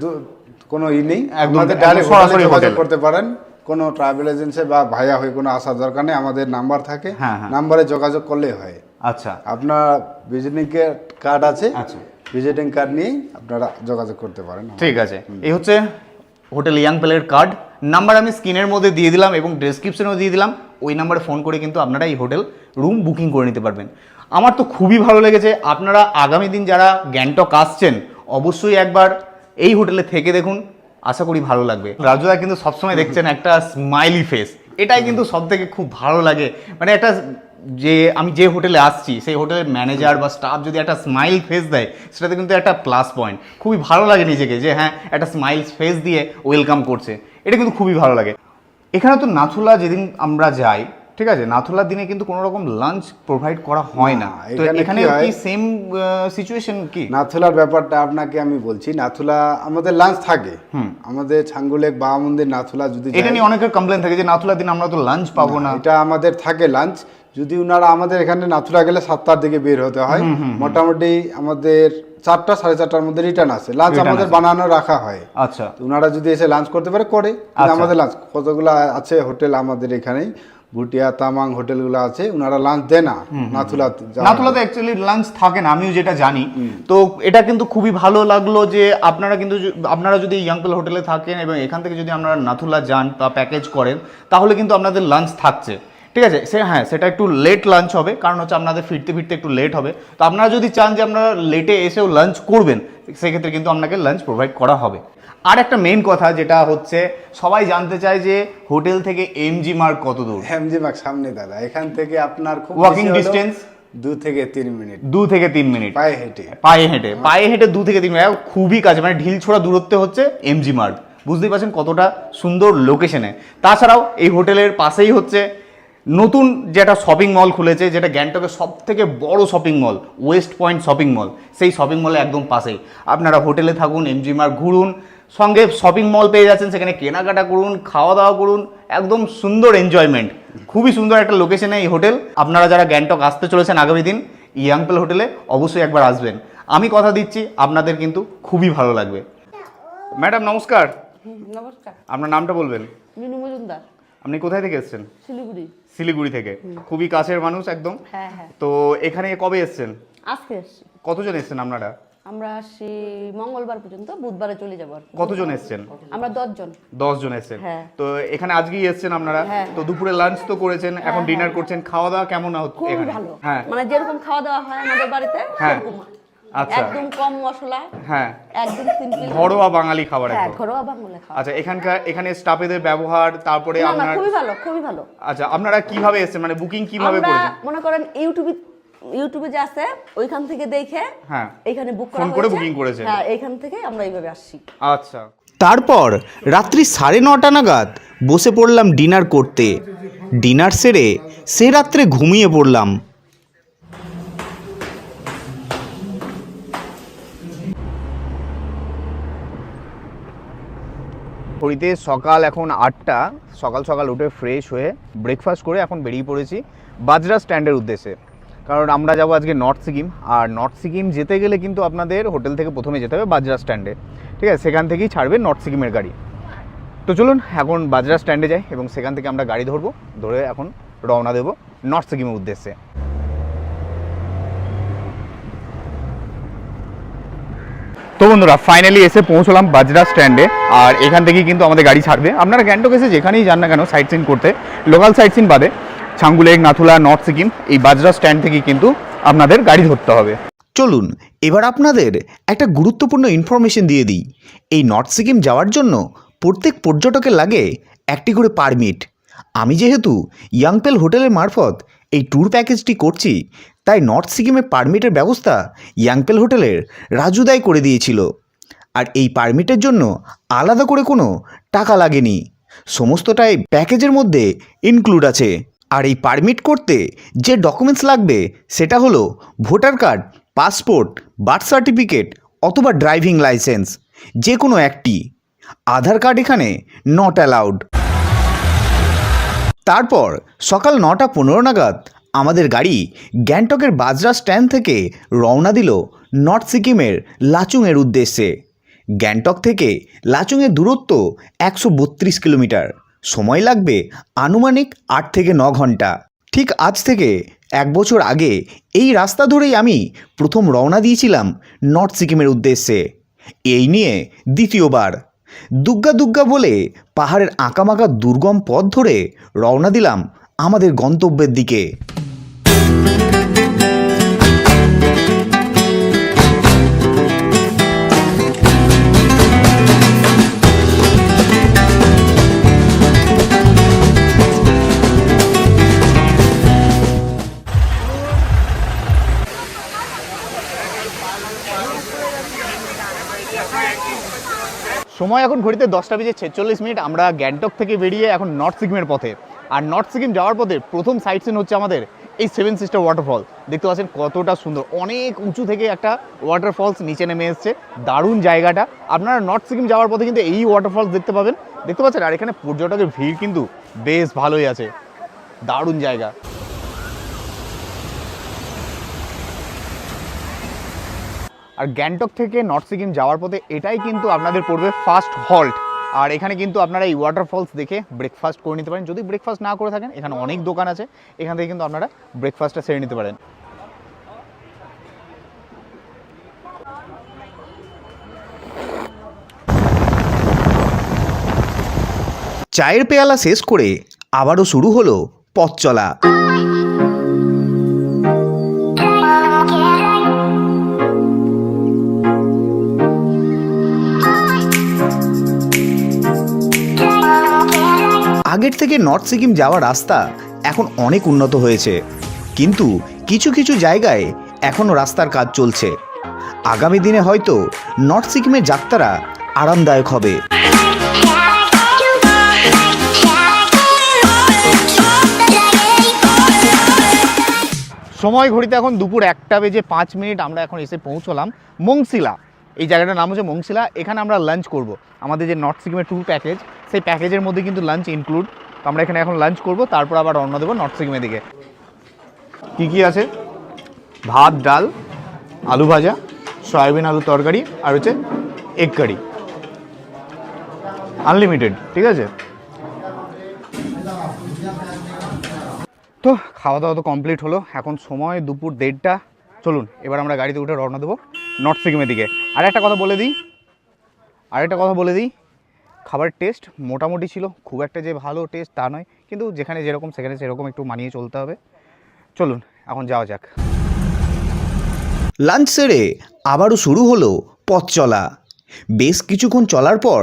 কোনো নেই, একদম, আমাদের একদম ডাইরেক্ট সরাসরি যোগাযোগ হোটেল। করতে পারেন। কোনো ট্রাভেল এজেন্সি বা ভাইয়া হয়ে কোনো আসার দরকার নেই, আমাদের নাম্বার থাকে, হ্যাঁ, হ্যাঁ। নাম্বারে যোগাযোগ করলেই হয়। আচ্ছা আপনার ভিজিটিং কার্ড আছে, আচ্ছা। ভিজিটিং কার্ড নিয়েই আপনারা যোগাযোগ করতে পারেন। ঠিক আছে, এই হচ্ছে হোটেল ইয়াং প্যালের কার্ড নাম্বার, আমি স্ক্রিনের মধ্যে দিয়ে দিলাম এবং ডেসক্রিপশনেও দিয়ে দিলাম। ওই নাম্বারে ফোন করে কিন্তু আপনারা এই হোটেল রুম বুকিং করে নিতে পারবেন। আমার তো খুবই ভালো লেগেছে। আপনারা আগামী দিন যারা গ্যাংটক আসছেন অবশ্যই একবার এই হোটেলে থেকে দেখুন, আশা করি ভালো লাগবে। রাজুদা কিন্তু সবসময় দেখছেন একটা স্মাইলি ফেস, এটাই কিন্তু সব থেকে খুব ভালো লাগে। মানে একটা যে আমি যে হোটেলে আসছি সেই হোটেলের ম্যানেজার বা স্টাফ যদি একটা স্মাইল ফেস দেয় সেটাতে কিন্তু একটা প্লাস পয়েন্ট, খুবই ভালো লাগে নিজেকে যে হ্যাঁ একটা স্মাইল ফেস দিয়ে ওয়েলকাম করছে, এটা কিন্তু খুবই ভালো লাগে। এখানে তো নাথুলা যেদিন আমরা যাই, ঠিক আছে, নাথুলার দিনে কিন্তু কোনো রকম লাঞ্চ প্রোভাইড করা হয় না, তো এখানে কি সেম সিচুয়েশন কি? নাথুলার ব্যাপারটা আপনাকে আমি বলছি, নাথুলা আমাদের লাঞ্চ থাকে, আমাদের ছাঙ্গুলেক বা মন্দির নাথুলা যদি এটা নিয়ে অনেকের কমপ্লেন থাকে যে নাথুলার দিন আমরা তো লাঞ্চ পাবো না। এটা আমাদের থাকে লাঞ্চ। যদি উনারা আমাদের এখানে নাথুলা গেলে 7টার দিকে বের হতে হয়, মোটামুটি আমাদের 4টা 4:30টার মধ্যে রিটার্ন আসে। লাঞ্চ আমাদের বানানো রাখা হয়। আচ্ছা, উনারা যদি এসে লাঞ্চ করতে পারে করে, আমাদের লাঞ্চ কতগুলো আছে হোটেল আমাদের এখানেই, ভুটিয়া তামাং হোটেলগুলো আছে, উনারা লাঞ্চ দেয় না নাথুলাতে অ্যাকচুয়ালি লাঞ্চ থাকে না, আমিও যেটা জানি। তো এটা কিন্তু খুবই ভালো লাগলো যে আপনারা যদি ইয়াংপেল হোটেলে থাকেন এবং এখান থেকে যদি আপনারা নাথুলা যান বা প্যাকেজ করেন তাহলে কিন্তু আপনাদের লাঞ্চ থাকছে, ঠিক আছে? হ্যাঁ, সেটা একটু লেট লাঞ্চ হবে, কারণ হচ্ছে আপনাদের ফিরতে একটু লেট হবে। তো আপনারা যদি চান যে আপনারা লেটে এসেও লাঞ্চ করবেন সেক্ষেত্রে কিন্তু আপনাকে লাঞ্চ প্রোভাইড করা হবে। আর একটা মেইন কথা যেটা হচ্ছে সবাই জানতে চায় যে হোটেল থেকে এমজি মার্গ কত দূর? এমজি মার্গ সামনে দাদা, এখান থেকে আপনার খুব ওয়াকিং ডিস্টেন্স 2 থেকে 3 মিনিট, 2 থেকে 3 মিনিট পায়ে হেঁটে 2 থেকে 3 মিনিট, খুবই কাছে, মানে ঢিল ছোড়া দূরত্বে হচ্ছে এমজি মার্গ। বুঝতেই পারছেন কতটা সুন্দর লোকেশনে। তাছাড়াও এই হোটেলের পাশেই হচ্ছে নতুন যেটা শপিং মল খুলেছে, যেটা গ্যাংটকের সব থেকে বড় shopping mall, West point shopping mall. সেই শপিং মলে একদম পাশেই আপনারা হোটেলে থাকুন, এমজি মার্গ ঘুরুন, সঙ্গে শপিং মল পেয়ে যাচ্ছেন, সেখানে কেনাকাটা করুন, খাওয়া দাওয়া করুন, একদম সুন্দর এনজয়মেন্ট। খুবই সুন্দর একটা লোকেশনে এই হোটেল। আপনারা যারা গ্যাংটক আসতে চলেছেন আগামী দিন ইয়াংপেল হোটেলে অবশ্যই একবার আসবেন, আমি কথা দিচ্ছি আপনাদের কিন্তু খুবই ভালো লাগবে। ম্যাডাম নমস্কার। নমস্কার, আপনার নামটা বলবেন? মিনু মজুমদার, আপনি কোথায় থেকে এসেছেন? শিলিগুড়ি। শিলিগুড়ি থেকে, খুবই কাছের মানুষ একদম। হ্যাঁ হ্যাঁ, তো এখানে কবে এসেছেন? আজকে এসছি। কতজন এসেছেন আপনারা? আমরা আসছি মঙ্গলবার পর্যন্ত, বুধবারে চলে যাবো আর কি। কতজন এসেছেন? আমরা 10 জন। 10 জন এসেছেন। হ্যাঁ। তো এখানে আজকেই এসেছেন আপনারা? হ্যাঁ। তো দুপুরে লাঞ্চ তো করেছেন, এখন ডিনার করছেন, খাওয়া দাওয়া কেমন হচ্ছে খুবই এখানে? ভালো, হ্যাঁ, মানে যেরকম খাওয়া দাওয়া হয় আমাদের বাড়িতে হ্যাঁ। সেরকম। আচ্ছা। একদম কম মশলা, হ্যাঁ, একদম সিম্পল, ঘরোয়া বাঙালি খাবার হ্যাঁ একদম। ঘরোয়া বাংলা খাওয়া। আচ্ছা, এখানে স্টাফেদের ব্যবহার, তারপরে না না, আপনার খুবই ভালো, খুবই ভালো। আচ্ছা, আপনারা কিভাবে এসেছেন, মানে বুকিং কিভাবে আমরা করেছেন? মনে করেন ইউটিউবে যে আছে ওইখান থেকে দেখে হ্যাঁ, এখানে বুক করা ফোন করে হয়েছে। booking করেছেন। হ্যাঁ, এইখান থেকে আমরা এইভাবে আসছি। আচ্ছা, তারপর রাত্রি 9:30 নাগাদ বসে পড়লাম ডিনার করতে। ডিনার সেরে সে রাত্রে ঘুমিয়ে পড়লাম। ঘড়িতে সকাল এখন 8টা। সকাল সকাল উঠে ফ্রেশ হয়ে ব্রেকফাস্ট করে এখন বেরিয়ে পড়েছি বাজরা স্ট্যান্ডের উদ্দেশ্যে, কারণ আমরা যাবো আজকে নর্থ সিকিম। আর নর্থ সিকিম যেতে গেলে কিন্তু আপনাদের হোটেল থেকে প্রথমে যেতে হবে বাজরা স্ট্যান্ডে, ঠিক আছে? সেখান থেকেই ছাড়বে নর্থ সিকিমের গাড়ি। তো চলুন এখন বাজরা স্ট্যান্ডে যাই এবং সেখান থেকে আমরা গাড়ি ধরে এখন রওনা দেবো নর্থ সিকিমের উদ্দেশ্যে। তো বন্ধুরা ফাইনালি এসে পৌঁছলাম বাজরা স্ট্যান্ডে, আর এখান থেকেই কিন্তু আমাদের গাড়ি ছাড়বে। আপনারা গ্যাংটক এসে যেখানেই যান না কেন সাইট সিন করতে, লোকাল সাইট সিন বাদে ছাঙ্গুলেক, নাথুলা, নর্থ সিকিম, এই বাজরা স্ট্যান্ড থেকেই কিন্তু আপনাদের গাড়ি ধরতে হবে। চলুন এবার আপনাদের একটা গুরুত্বপূর্ণ ইনফরমেশন দিয়ে দিই। এই নর্থ সিকিম যাওয়ার জন্য প্রত্যেক পর্যটকের লাগে একটি করে পারমিট। আমি যেহেতু ইয়াংপেল হোটেলের মারফত এই ট্যুর প্যাকেজটি করছি, তাই নর্থ সিকিমে পারমিটের ব্যবস্থা ইয়াংপেল হোটেলের রাজুদাই করে দিয়েছিল। আর এই পারমিটের জন্য আলাদা করে কোনো টাকা লাগেনি, সমস্তটাই প্যাকেজের মধ্যে ইনক্লুড আছে। আর এই পারমিট করতে যে ডকুমেন্টস লাগবে সেটা হলো voter card, passport, birth certificate অথবা ড্রাইভিং লাইসেন্স, যে কোনো একটি। আধার কার্ড এখানে নট অ্যালাউড। তারপর সকাল 9:15 নাগাদ আমাদের গাড়ি গ্যাংটকের বাজরা স্ট্যান্ড থেকে রওনা দিল নর্থ সিকিমের লাচুংয়ের উদ্দেশ্যে। গ্যাংটক থেকে লাচুংয়ের দূরত্ব 132 কিলোমিটার, সময় লাগবে আনুমানিক 8 থেকে 9 ঘন্টা। ঠিক আজ থেকে 1 বছর আগে এই রাস্তা ধরেই আমি প্রথম রওনা দিয়েছিলাম নর্থ সিকিমের উদ্দেশ্যে, এই নিয়ে দ্বিতীয়বার। দুগ্গা দুগ্গা বলে পাহাড়ের আঁকামাকা দুর্গম পথ ধরে রওনা দিলাম আমাদের গন্তব্যের দিকে। সময় এখন ঘড়িতে 10:46। আমরা গ্যাংটক থেকে বেরিয়ে এখন নর্থ সিকিমের পথে। আর নর্থ সিকিম যাওয়ার পথে প্রথম সাইট সিন হচ্ছে আমাদের এই 7 সিস্টার ওয়াটারফল। দেখতে পাচ্ছেন কতটা সুন্দর, অনেক উঁচু থেকে একটা ওয়াটারফলস নিচে নেমে এসছে, দারুণ জায়গাটা। আপনারা নর্থ সিকিম যাওয়ার পথে কিন্তু এই ওয়াটারফলস দেখতে পাবেন, দেখতে পাচ্ছেন। আর এখানে পর্যটকের ভিড় কিন্তু বেশ ভালোই আছে, দারুণ জায়গা। আর গ্যাংটক থেকে নর্থ সিকিম যাওয়ার পথে এটাই কিন্তু আপনাদের পড়বে ফার্স্ট হল্ট। আর এখানে কিন্তু আপনারা এই ওয়াটারফলস দেখে ব্রেকফাস্ট করে নিতে পারেন। যদি ব্রেকফাস্ট না করে থাকেন, এখানে অনেক দোকান আছে, এখান থেকে কিন্তু আপনারা ব্রেকফাস্টটা সেরে নিতে পারেন। চায়ের পেয়ালা শেষ করে আবারও শুরু হলো পথ চলা। আগের থেকে নর্থ সিকিম যাওয়ার রাস্তা এখন অনেক উন্নত হয়েছে, কিন্তু কিছু কিছু জায়গায় এখনও রাস্তার কাজ চলছে। আগামী দিনে হয়তো নর্থ সিকিমের যাত্রা আরামদায়ক হবে। সময় ঘড়িতে এখন দুপুর 1:05। আমরা এখন এসে পৌঁছলাম মংসিলা। এই জায়গাটার নাম হচ্ছে মংসিলা। এখানে আমরা লাঞ্চ করব। আমাদের যে নর্থ সিকিমের ট্যুর প্যাকেজ, সেই প্যাকেজের মধ্যে কিন্তু লাঞ্চ ইনক্লুড। তো আমরা এখানে এখন লাঞ্চ করব, তারপর আবার রওনা দেবো নর্থ সিকিমের দিকে। কী কী আছে? ভাত, ডাল, আলু ভাজা, সয়াবিন আলু তরকারি, আর হচ্ছে এগ কারি, আনলিমিটেড। ঠিক আছে, তো খাওয়া দাওয়া তো কমপ্লিট হলো। এখন সময় দুপুর 1:30। চলুন এবার আমরা গাড়িতে উঠে রওনা দেবো নর্থ সিকিমের দিকে। আর একটা কথা বলে দিই, খাবারের টেস্ট মোটামুটি ছিল, খুব একটা যে ভালো টেস্ট তা নয়, কিন্তু যেখানে যেরকম সেখানে সেরকম একটু মানিয়ে চলতে হবে। চলুন এখন যাওয়া যাক। লাঞ্চ সেরে আবারও শুরু হলো পথ চলা। বেশ কিছুক্ষণ চলার পর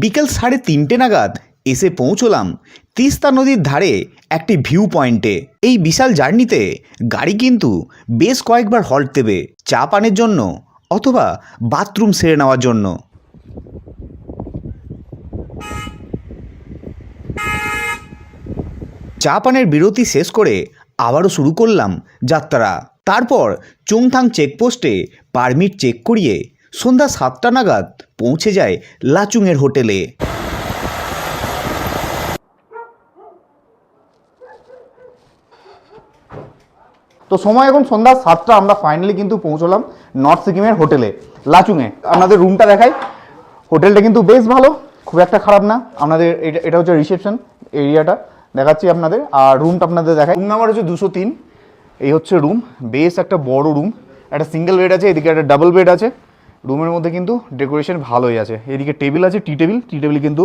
বিকেল 3:30 নাগাদ এসে পৌঁছলাম তিস্তা নদীর ধারে একটি ভিউ পয়েন্টে। এই বিশাল জার্নিতে গাড়ি কিন্তু বেশ কয়েকবার হল্ট দেবে, চা পানের জন্য অথবা বাথরুম সেরে নেওয়ার জন্য। চা পানের বিরতি শেষ করে আবারও শুরু করলাম যাত্রা। তারপর চুংথাং চেকপোস্টে পারমিট চেক করিয়ে সন্ধ্যা 7টা নাগাদ পৌঁছে যায় লাচুংয়ের হোটেলে। তো সময় এখন সন্ধ্যা 7টা। আমরা ফাইনালি কিন্তু পৌঁছলাম নর্থ সিকিমের হোটেলে লাচুংয়ে। আপনাদের রুমটা দেখাই। হোটেলটা কিন্তু বেশ ভালো, খুব একটা খারাপ না। আপনাদের এটা হচ্ছে রিসেপশন এরিয়াটা দেখাচ্ছি আপনাদের, আর রুমটা আপনাদের দেখাই। রুম নাম্বার হচ্ছে 203। এই হচ্ছে রুম, বেশ একটা বড় রুম। একটা সিঙ্গেল বেড আছে, এদিকে একটা ডাবল বেড আছে। রুমের মধ্যে কিন্তু ডেকোরেশন ভালোই আছে। এদিকে টেবিল আছে, টি টেবিল কিন্তু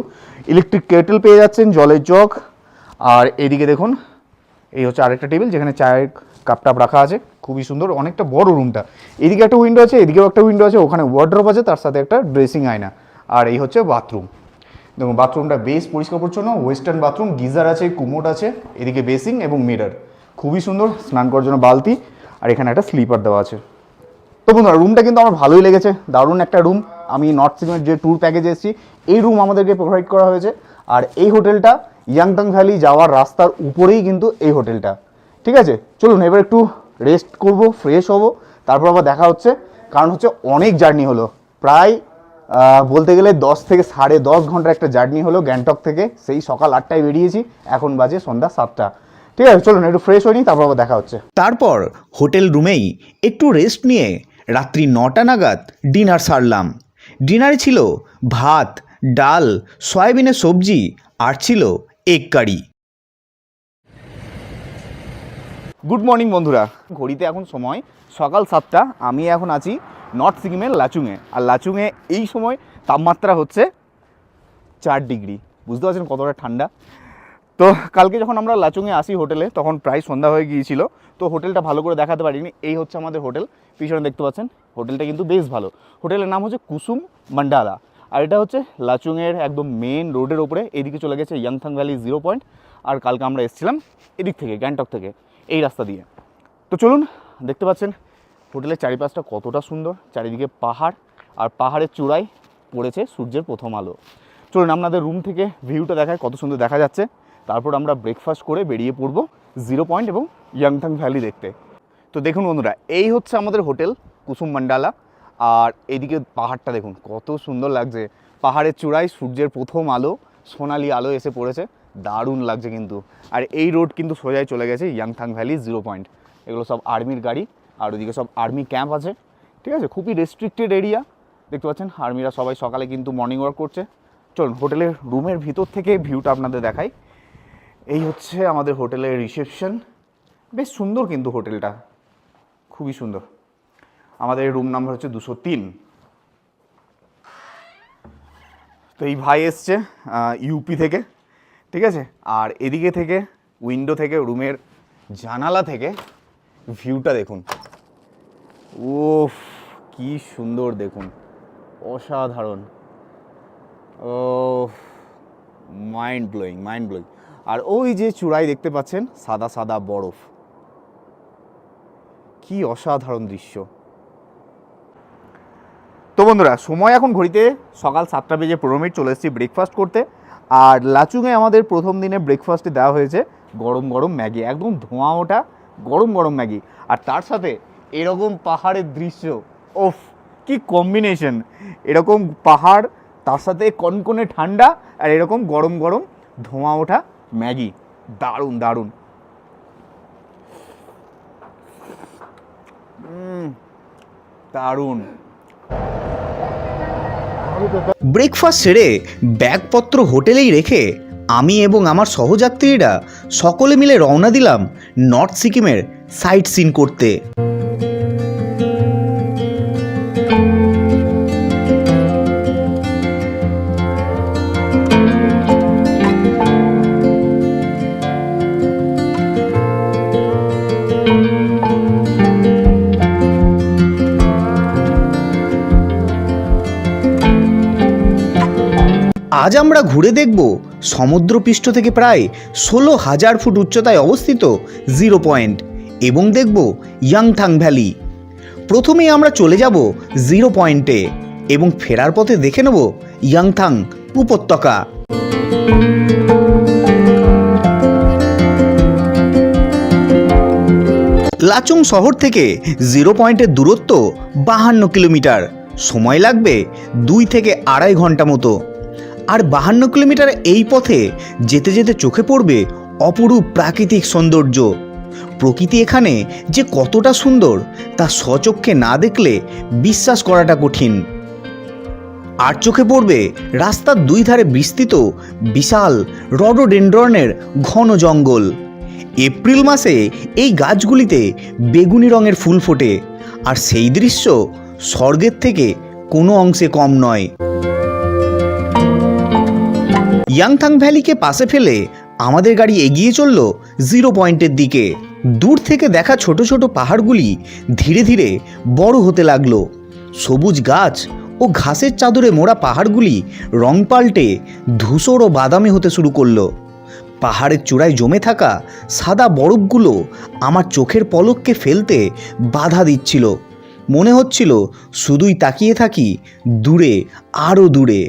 ইলেকট্রিক কেটেল পেয়ে যাচ্ছেন, জলের জগ। আর এদিকে দেখুন, এই হচ্ছে আরেকটা টেবিল যেখানে চায়ের কাপ টাপ রাখা আছে, খুবই সুন্দর, অনেকটা বড় রুমটা। এদিকে একটা উইন্ডো আছে, এদিকেও একটা উইন্ডো আছে, ওখানে ওয়ার্ড্রপ আছে, তার সাথে একটা ড্রেসিং আয়না। আর এই হচ্ছে বাথরুম। দেখুন বাথরুমটা বেশ পরিষ্কার পরিচ্ছন্ন, ওয়েস্টার্ন বাথরুম, গিজার আছে, কুমোড আছে, এদিকে বেসিং এবং মিরর, খুবই সুন্দর। স্নান করার জন্য বালতি, আর এখানে একটা স্লিপার দেওয়া আছে। তো বন্ধুরা রুমটা কিন্তু আমার ভালোই লেগেছে, দারুণ একটা রুম। আমি নর্থ সিকিমের যে ট্যুর প্যাকেজে এসেছি এই রুম আমাদেরকে প্রোভাইড করা হয়েছে। আর এই হোটেলটা ইয়াংথাং ভ্যালি যাওয়ার রাস্তার উপরেই কিন্তু এই হোটেলটা। ঠিক আছে, চলুন এবার একটু রেস্ট করব, ফ্রেশ হব, তারপর আবার দেখা হচ্ছে। কারণ হচ্ছে অনেক জার্নি হলো, প্রায় বলতে গেলে 10 থেকে 10.5 ঘন্টার একটা জার্নি হলো গ্যাংটক থেকে। সেই সকাল 8টায় বেরিয়েছি, এখন বাজে সন্ধ্যা 7টা। ঠিক আছে, চলুন একটু ফ্রেশ হয়ে নিই, তারপর আবার দেখা হচ্ছে। তারপর হোটেল রুমেই একটু রেস্ট নিয়ে রাত্রি 9টা নাগাদ ডিনার সারলাম। ডিনারে ছিল ভাত, ডাল, সয়াবিনের সবজি আর ছিল এগ কারি। গুড মর্নিং বন্ধুরা, ঘড়িতে এখন সময় সকাল 7টা। আমি এখন আছি নর্থ সিকিমের লাচুংয়ে। আর লাচুংয়ে এই সময় তাপমাত্রা হচ্ছে 4 ডিগ্রি। বুঝতে পারছেন কতটা ঠান্ডা। তো কালকে যখন আমরা লাচুংয়ে আসি হোটেলে, তখন প্রায় সন্ধ্যা হয়ে গিয়েছিল, তো হোটেলটা ভালো করে দেখাতে পারিনি। এই হচ্ছে আমাদের হোটেল, পিছনে দেখতে পাচ্ছেন। হোটেলটা কিন্তু বেশ ভালো। হোটেলের নাম হচ্ছে কুসুম মান্ডালা, আর এটা হচ্ছে লাচুংয়ের একদম মেন রোডের ওপরে। এদিকে চলে গেছে ইয়াংথাং ভ্যালি 0 পয়েন্ট, আর কালকে আমরা এসেছিলাম এদিক থেকে, গ্যাংটক থেকে, এই রাস্তা দিয়ে। তো চলুন, দেখতে পাচ্ছেন হোটেলের চারিপাশটা কতটা সুন্দর, চারিদিকে পাহাড়, আর পাহাড়ের চূড়ায় পড়েছে সূর্যের প্রথম আলো। চলুন আপনাদের রুম থেকে ভিউটা দেখায়, কত সুন্দর দেখা যাচ্ছে। তারপর আমরা ব্রেকফাস্ট করে বেরিয়ে পড়ব 0 পয়েন্ট এবং ইয়াংথাং ভ্যালি দেখতে। তো দেখুন বন্ধুরা, এই হচ্ছে আমাদের হোটেল কুসুম মান্ডালা, আর এইদিকে পাহাড়টা দেখুন কত সুন্দর লাগছে। পাহাড়ের চূড়ায় সূর্যের প্রথম আলো, সোনালি আলো এসে পড়েছে, দারুণ লাগছে কিন্তু। আর এই রোড কিন্তু সোজাই চলে গেছে ইয়াংথাং ভ্যালি 0 পয়েন্ট। এগুলো সব আর্মির গাড়ি, আর ওইদিকে সব আর্মি ক্যাম্প আছে। ঠিক আছে, খুবই রেস্ট্রিক্টেড এরিয়া, দেখতে পাচ্ছেন। আর্মিরা সবাই সকালে কিন্তু মর্নিং ওয়াক করছে। চলুন হোটেলের রুমের ভিতর থেকে ভিউটা আপনাদের দেখাই। এই হচ্ছে আমাদের হোটেলের রিসেপশন, বেশ সুন্দর কিন্তু হোটেলটা, খুবই সুন্দর। আমাদের রুম নাম্বার হচ্ছে 203। তো এই ভাই এসছে ইউপি থেকে, ঠিক আছে। আর এদিকে থেকে উইন্ডো থেকে, রুমের জানালা থেকে ভিউটা দেখুন, ওফ কি সুন্দর দেখুন, অসাধারণ, ও মাইন্ড ব্লোয়িং, মাইন্ড ব্লোয়িং। আর ওই যে চূড়ায় দেখতে পাচ্ছেন সাদা সাদা বরফ, কি অসাধারণ দৃশ্য। তো বন্ধুরা সময় এখন ঘড়িতে সকাল 7টা বেজে 15 মিনিট, চলে এসেছি ব্রেকফাস্ট করতে। আর লাচুংয়ে আমাদের প্রথম দিনে ব্রেকফাস্টে দেওয়া হয়েছে গরম গরম ম্যাগি, একদম ধোঁয়া ওঠা গরম গরম ম্যাগি, আর তার সাথে এরকম পাহাড়ের দৃশ্য। ওফ কি কম্বিনেশন, এরকম পাহাড়, তার সাথে কনকনে ঠান্ডা, আর এরকম গরম গরম ধোঁয়া ওঠা ম্যাগি, দারুণ দারুণ। দারুণ। ব্রেকফাস্ট সেরে ব্যাগপত্র হোটেলেই রেখে আমি এবং আমার সহযাত্রীরা সকলে মিলে রওনা দিলাম নর্থ সিকিমের সাইট সিন করতে। আজ আমরা ঘুরে দেখব সমুদ্রপৃষ্ঠ থেকে প্রায় 16,000 ফুট উচ্চতায় অবস্থিত 0 পয়েন্ট এবং দেখব ইয়াংথাং ভ্যালি। প্রথমেই আমরা চলে যাব 0 পয়েন্টে এবং ফেরার পথে দেখে নেব ইয়াংথাং উপত্যকা। লাচুং শহর থেকে 0 পয়েন্টের দূরত্ব 52 কিলোমিটার, সময় লাগবে 2 থেকে 2.5 ঘন্টা মতো। আর 52 কিলোমিটার এই পথে যেতে যেতে চোখে পড়বে অপরূপ প্রাকৃতিক সৌন্দর্য। প্রকৃতি এখানে যে কতটা সুন্দর তা স্বচক্ষে না দেখলে বিশ্বাস করাটা কঠিন। আর চোখে পড়বে রাস্তার 2 ধারে বিস্তৃত বিশাল রডোডেনড্রনের ঘন জঙ্গল। এপ্রিল মাসে এই গাছগুলিতে বেগুনি রঙের ফুল ফোটে, আর সেই দৃশ্য স্বর্গের থেকে কোনো অংশে কম নয়। ইয়াংথাং ভ্যালিকে পাশে ফেলে আমাদের গাড়ি এগিয়ে চলল 0 পয়েন্টের দিকে। দূর থেকে দেখা ছোট ছোট পাহাড়গুলি ধীরে ধীরে বড় হতে লাগলো। সবুজ গাছ ও ঘাসের চাদরে মোড়া পাহাড়গুলি রং পাল্টে ধূসর ও বাদামি হতে শুরু করলো। পাহাড়ের চূড়ায় জমে থাকা সাদা বরফগুলো আমার চোখের পলককে ফেলতে বাধা দিচ্ছিল। মনে হচ্ছিল শুধুই তাকিয়ে থাকি দূরে, আরও দূরে।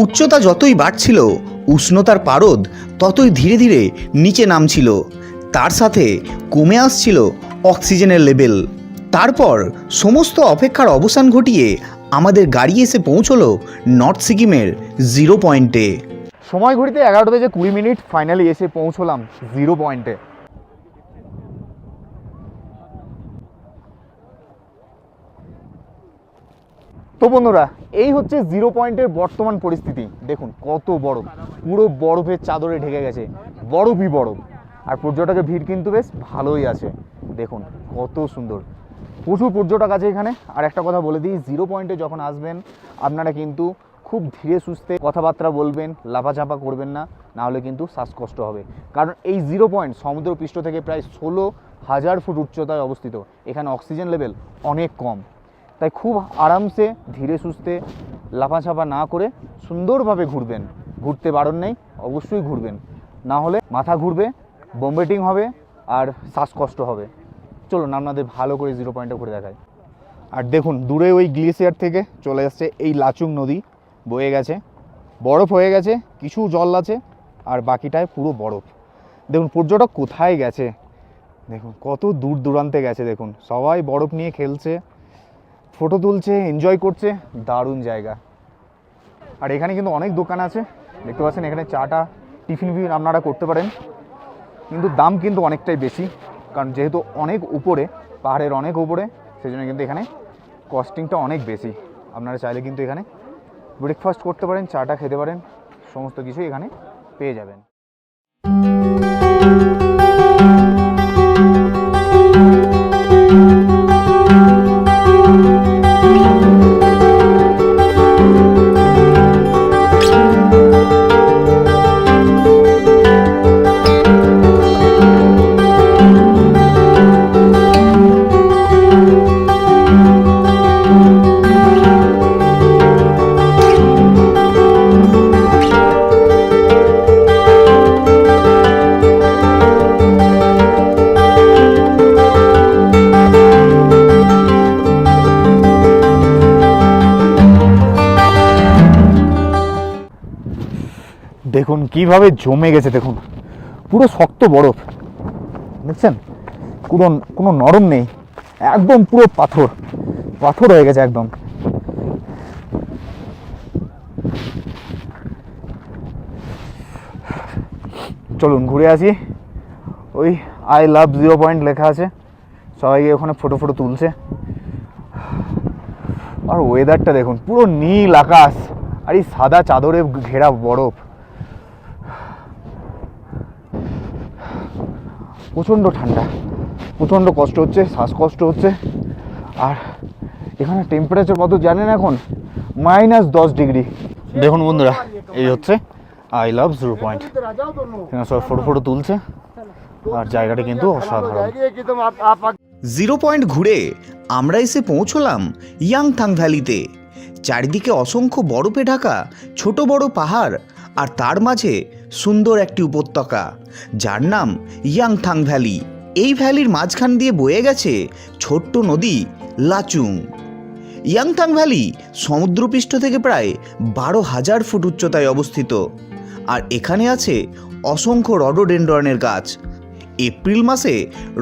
উচ্চতা যতই বাড়ছিল, উষ্ণতার পারদ ততই ধীরে ধীরে নিচে নামছিল। তার সাথে কমে আসছিল অক্সিজেনের লেভেল। তারপর সমস্ত অপেক্ষার অবসান ঘটিয়ে আমাদের গাড়ি এসে পৌঁছলো নর্থ সিকিমের 0 পয়েন্টে। সময় ঘড়িতে 11টা বেজে 20 মিনিট, ফাইনালি এসে পৌঁছলাম 0 পয়েন্টে। তো বন্ধুরা, এই হচ্ছে 0 পয়েন্টের বর্তমান পরিস্থিতি। দেখুন কত বরফ, পুরো বরফের চাদরে ঢেকে গেছে, বরফই বরফ। আর পর্যটকের ভিড় কিন্তু বেশ ভালোই আছে। দেখুন কত সুন্দর, প্রচুর পর্যটক আছে এখানে। আর একটা কথা বলে দিই, 0 পয়েন্টে যখন আসবেন আপনারা কিন্তু খুব ধীরে সুস্থে কথাবার্তা বলবেন, লাফাঝাপা করবেন না, নাহলে কিন্তু শ্বাসকষ্ট হবে। কারণ এই 0 পয়েন্ট সমুদ্রপৃষ্ঠ থেকে প্রায় 16,000 ফুট উচ্চতায় অবস্থিত। এখানে অক্সিজেন লেভেল অনেক কম, তাই খুব আরামসে ধীরে সুস্থে লাফাঝাপা না করে সুন্দরভাবে ঘুরবেন। ঘুরতে বারণ নেই, অবশ্যই ঘুরবেন, না হলে মাথা ঘুরবে, বমিটিং হবে আর শ্বাসকষ্ট হবে। চলুন আপনাদের ভালো করে 0 পয়েন্টে ঘুরে দেখায়। আর দেখুন দূরে ওই গ্লেসিয়ার থেকে চলে আসছে এই লাচুং নদী, বয়ে গেছে, বরফ হয়ে গেছে, কিছু জল আছে আর বাকিটায় পুরো বরফ। দেখুন পর্যটক কোথায় গেছে, দেখুন কত দূর দূরান্তে গেছে। দেখুন সবাই বরফ নিয়ে খেলছে, ফটো তুলছে, এনজয় করছে, দারুণ জায়গা। আর এখানে কিন্তু অনেক দোকান আছে, দেখতে পাচ্ছেন। এখানে চাটা টিফিন আপনারা করতে পারেন, কিন্তু দাম কিন্তু অনেকটাই বেশি, কারণ যেহেতু অনেক উপরে, পাহাড়ের অনেক উপরে, সেই জন্য কিন্তু এখানে কস্টিংটা অনেক বেশি। আপনারা চাইলে কিন্তু এখানে ব্রেকফাস্ট করতে পারেন, চাটা খেতে পারেন, সমস্ত কিছুই এখানে পেয়ে যাবেন। দেখুন কিভাবে জমে গেছে, দেখুন পুরো শক্ত বরফ, দেখছেন? কোনো নরম নেই, একদম পুরো পাথর পাথর হয়ে গেছে একদম। চলুন ঘুরে আসি। ওই আই লাভ 0 পয়েন্ট লেখা আছে, সবাই ওখানে ফটো তুলছে। আর ওয়েদারটা দেখুন, পুরো নীল আকাশ আর এই সাদা চাদরে ঘেরা বরফ। প্রচণ্ড ঠান্ডা, প্রচণ্ড কষ্ট হচ্ছে, শ্বাসকষ্ট হচ্ছে। আর এখানে টেম্পারেচার কত জানেন এখন? -10 ডিগ্রি। দেখুন বন্ধুরা, এই হচ্ছে আই লাভ 0 পয়েন্ট। এখানে সব ফটো তুলছে আর জায়গাটা কিন্তু অসাধারণ। 0 পয়েন্ট ঘুরে আমরা এসে পৌঁছলাম ইয়াংথাং ভ্যালিতে। চারিদিকে অসংখ্য বরফে ঢাকা ছোট বড় পাহাড়, আর তার মাঝে সুন্দর একটি উপত্যকা যার নাম ইয়াংথাং ভ্যালি। এই ভ্যালির মাঝখান দিয়ে বয়ে গেছে ছোট্ট নদী লাচুং। ইয়াংথাং ভ্যালি সমুদ্রপৃষ্ঠ থেকে প্রায় 12,000 ফুট উচ্চতায় অবস্থিত, আর এখানে আছে অসংখ্য রডোডেনড্রনের গাছ। এপ্রিল মাসে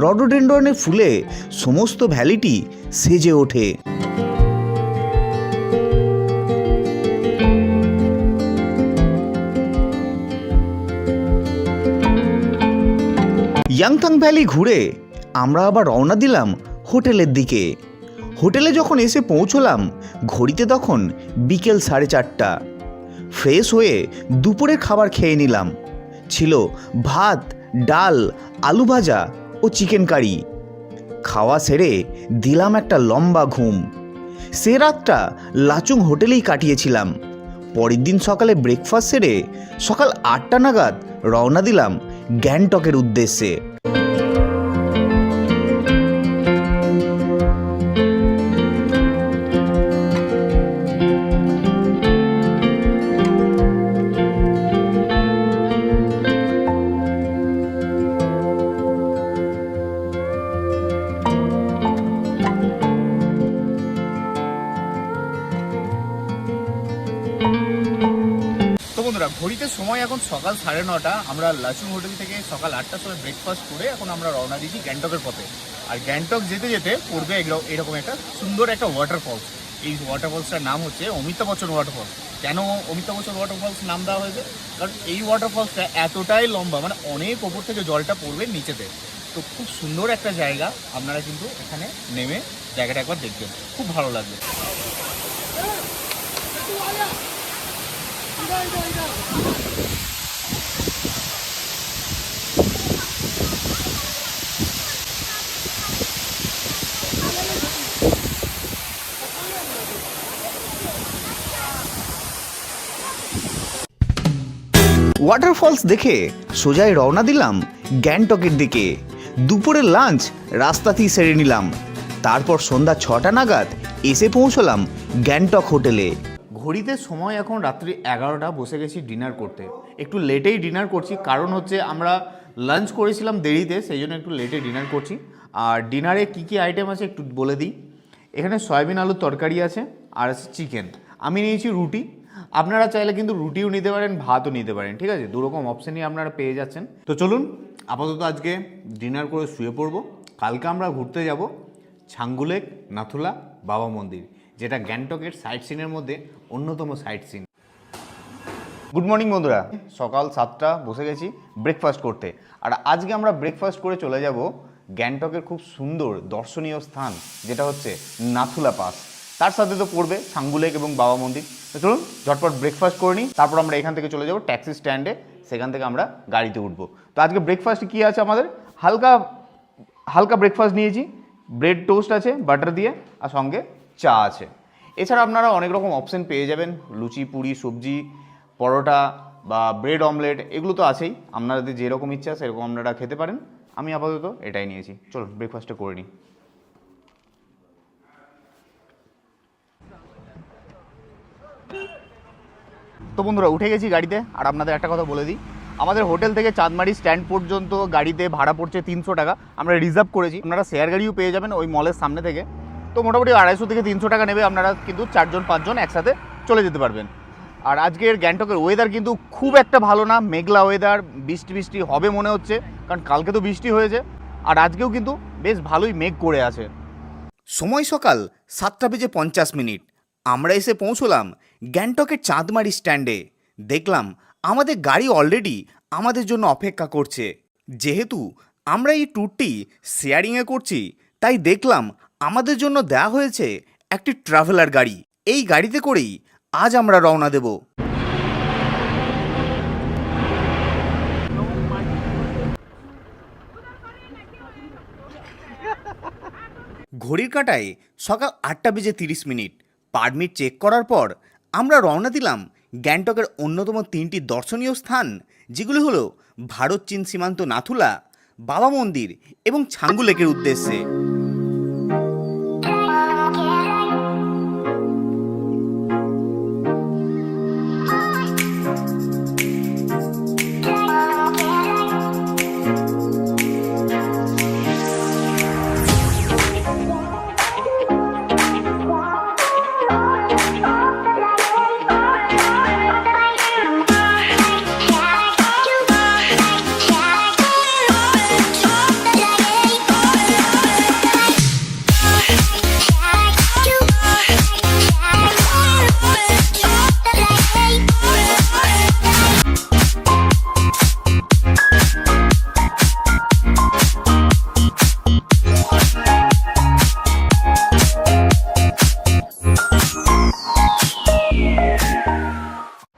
রডোডেনড্রনের ফুলে সমস্ত ভ্যালিটি সেজে ওঠে। ইয়াংথাং ভ্যালি ঘুরে আমরা আবার রওনা দিলাম হোটেলের দিকে। হোটেলে যখন এসে পৌঁছলাম ঘড়িতে তখন বিকেল 4:30। ফ্রেশ হয়ে দুপুরের খাবার খেয়ে নিলাম। ছিল ভাত, ডাল, আলু ভাজা ও চিকেন কারি। খাওয়া সেরে দিলাম একটা লম্বা ঘুম। সে রাতটা লাচুং হোটেলেই কাটিয়েছিলাম। পরের দিন সকালে ব্রেকফাস্ট সেরে সকাল 8টা নাগাদ রওনা দিলাম গ্যাংটকের উদ্দেশ্যে। ঘড়িতে সময় এখন সকাল 9:30। আমরা লাচুং হোটেল থেকে সকাল 8টার সময় ব্রেকফাস্ট করে এখন আমরা রওনা দিচ্ছি গ্যাংটকের পথে। আর গ্যাংটক যেতে যেতে পড়বে এরকম একটা সুন্দর একটা ওয়াটারফলস। এই ওয়াটারফলসটার নাম হচ্ছে অমিতাভ বচ্চন ওয়াটারফলস। কেন অমিতাভ বচ্চন ওয়াটারফলস নাম দেওয়া হয়েছে? কারণ এই ওয়াটারফলসটা এতটাই লম্বা, মানে অনেক ওপর থেকে জলটা পড়বে নিচেতে। তো খুব সুন্দর একটা জায়গা, আপনারা কিন্তু এখানে নেমে জায়গাটা একবার দেখবেন, খুব ভালো লাগবে। ওয়াটারফলস দেখে সোজাই রওনা দিলাম গ্যাংটকের দিকে। দুপুরের লাঞ্চ রাস্তাতেই সেরে নিলাম। তারপর সন্ধ্যা 6টা নাগাদ এসে পৌঁছলাম গ্যাংটক হোটেলে। ঘড়িতে সময় এখন রাত্রি 11টা, বসে গেছি ডিনার করতে। একটু লেটেই ডিনার করছি, কারণ হচ্ছে আমরা লাঞ্চ করেছিলাম দেরিতে, সেই জন্য একটু লেটে ডিনার করছি। আর ডিনারে কি কি আইটেম আছে একটু বলে দিই। এখানে সয়াবিন আলুর তরকারি আছে, আর আছে চিকেন। আমি নিয়েছি রুটি, আপনারা চাইলে কিন্তু রুটিও নিতে পারেন, ভাতও নিতে পারেন, ঠিক আছে? দুরকম অপশানই আপনারা পেয়ে যাচ্ছেন। তো চলুন আপাতত আজকে ডিনার করে শুয়ে পড়বো। কালকে আমরা ঘুরতে যাব ছাঙ্গু লেক, নাথুলা, বাবা মন্দির, যেটা গ্যাংটকের সাইট সিনের মধ্যে অন্যতম সাইট সিন। গুড মর্নিং বন্ধুরা, সকাল 7টা, বসে গেছি ব্রেকফাস্ট করতে। আর আজকে আমরা ব্রেকফাস্ট করে চলে যাব গ্যাংটকের খুব সুন্দর দর্শনীয় স্থান, যেটা হচ্ছে নাথুলা পাস। তার সাথে তো পড়বে ছাঙ্গু লেক এবং বাবা মন্দির। তো চলুন ঝটপট ব্রেকফাস্ট করে নিই, তারপর আমরা এখান থেকে চলে যাব ট্যাক্সি স্ট্যান্ডে, সেখান থেকে আমরা গাড়িতে উঠবো। তো আজকে ব্রেকফাস্টে কী আছে আমাদের? হালকা ব্রেকফাস্ট নিয়েছি, ব্রেড টোস্ট আছে বাটার দিয়ে, আর সঙ্গে চা আছে। এছাড়া আপনারা অনেক রকম অপশান পেয়ে যাবেন, লুচি, পুরি, সবজি, পরোটা বা ব্রেড অমলেট, এগুলো তো আছেই। আপনাদের যেরকম ইচ্ছা সেরকম আপনারা খেতে পারেন। আমি আপাতত এটাই নিয়েছি। চলুন ব্রেকফাস্টটা করে নিই। তো বন্ধুরা উঠে গেছি গাড়িতে। আর আপনাদের একটা কথা বলে দিই, আমাদের হোটেল থেকে চাঁদমারি স্ট্যান্ড পর্যন্ত গাড়িতে ভাড়া পড়ছে 300 টাকা। আমরা রিজার্ভ করেছি, আপনারা শেয়ার গাড়িও পেয়ে যাবেন ওই মলের সামনে থেকে। তো মোটামুটি 250 থেকে 300 টাকা নেবে, আপনারা কিন্তু 4-5 জন একসাথে চলে যেতে পারবেন। আর আজকের গ্যাংটকের ওয়েদার কিন্তু খুব একটা ভালো না, মেঘলা ওয়েদার, বৃষ্টি হবে মনে হচ্ছে, কারণ কালকে তো বৃষ্টি হয়েছে। আর আজকেও কিন্তু বেশ ভালোই মেঘ করে আছে। সময় সকাল 7:50। আমরা এসে পৌঁছলাম গ্যাংটকের চাঁদমারি স্ট্যান্ডে। দেখলাম আমাদের গাড়ি অলরেডি আমাদের জন্য অপেক্ষা করছে। যেহেতু আমরা এই ট্যুরটি শেয়ারিংয়ে করছি, তাই দেখলাম আমাদের জন্য দেওয়া হয়েছে একটি ট্রাভেলার গাড়ি। এই গাড়িতে করেই আজ আমরা রওনা দেব। ঘড়ির কাঁটায় সকাল 8:30। পারমিট চেক করার পর আমরা রওনা দিলাম গ্যাংটকের অন্যতম 3টি দর্শনীয় স্থান, যেগুলো হলো ভারত চীন সীমান্ত নাথুলা, বাবা মন্দির এবং ছাঙ্গু লেকের উদ্দেশ্যে।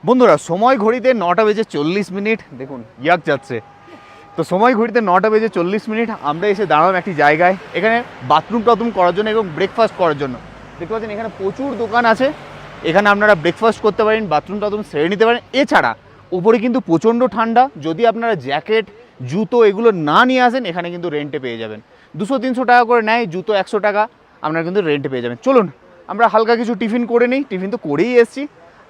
বন্ধুরা সময় ঘড়িতে 9:40। দেখুন ইয়াক যাচ্ছে। তো সময় ঘড়িতে 9:40। আমরা এসে দাঁড়ালাম একটি জায়গায়, এখানে বাথরুম করার জন্য এবং ব্রেকফাস্ট করার জন্য। দেখতে পাচ্ছেন এখানে প্রচুর দোকান আছে, এখানে আপনারা ব্রেকফাস্ট করতে পারেন, বাথরুম সেরে নিতে পারেন। এছাড়া উপরে কিন্তু প্রচণ্ড ঠান্ডা, যদি আপনারা জ্যাকেট, জুতো এগুলো না নিয়ে আসেন, এখানে কিন্তু রেন্টে পেয়ে যাবেন। 200-300 টাকা করে নেয়, জুতো 100 টাকা আপনারা কিন্তু রেন্টে পেয়ে যাবেন। চলুন আমরা হালকা কিছু টিফিন করে নিই, টিফিন তো করেই এসেছি,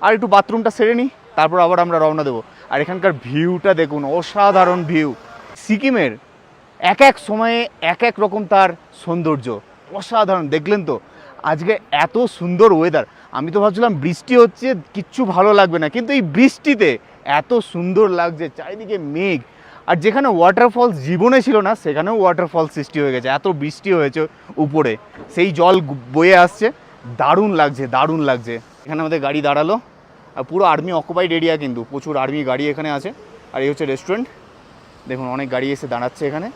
আর একটু বাথরুমটা সেরে নিই, তারপর আবার আমরা রওনা দেবো। আর এখানকার ভিউটা দেখুন, অসাধারণ ভিউ। সিকিমের এক সময়ে এক রকম তার সৌন্দর্য, অসাধারণ। দেখলেন তো আজকে এত সুন্দর ওয়েদার। আমি তো ভাবছিলাম বৃষ্টি হচ্ছে, কিচ্ছু ভালো লাগবে না, কিন্তু এই বৃষ্টিতে এত সুন্দর লাগছে, চারিদিকে মেঘ, আর যেখানে ওয়াটারফলস জীবনে ছিল না সেখানেও ওয়াটারফল সৃষ্টি হয়ে গেছে, এত বৃষ্টি হয়েছে উপরে, সেই জল বয়ে আসছে, দারুণ লাগছে দারুণ লাগছে। এখানে আমাদের গাড়ি দাঁড়ালো, আর পুরো আর্মি অকুপাইড এরিয়া, কিন্তু প্রচুর আর্মি গাড়ি এখানে আছে। আর এই হচ্ছে রেস্টুরেন্ট, দেখুন অনেক গাড়ি এসে দাঁড়াচ্ছে এখানে।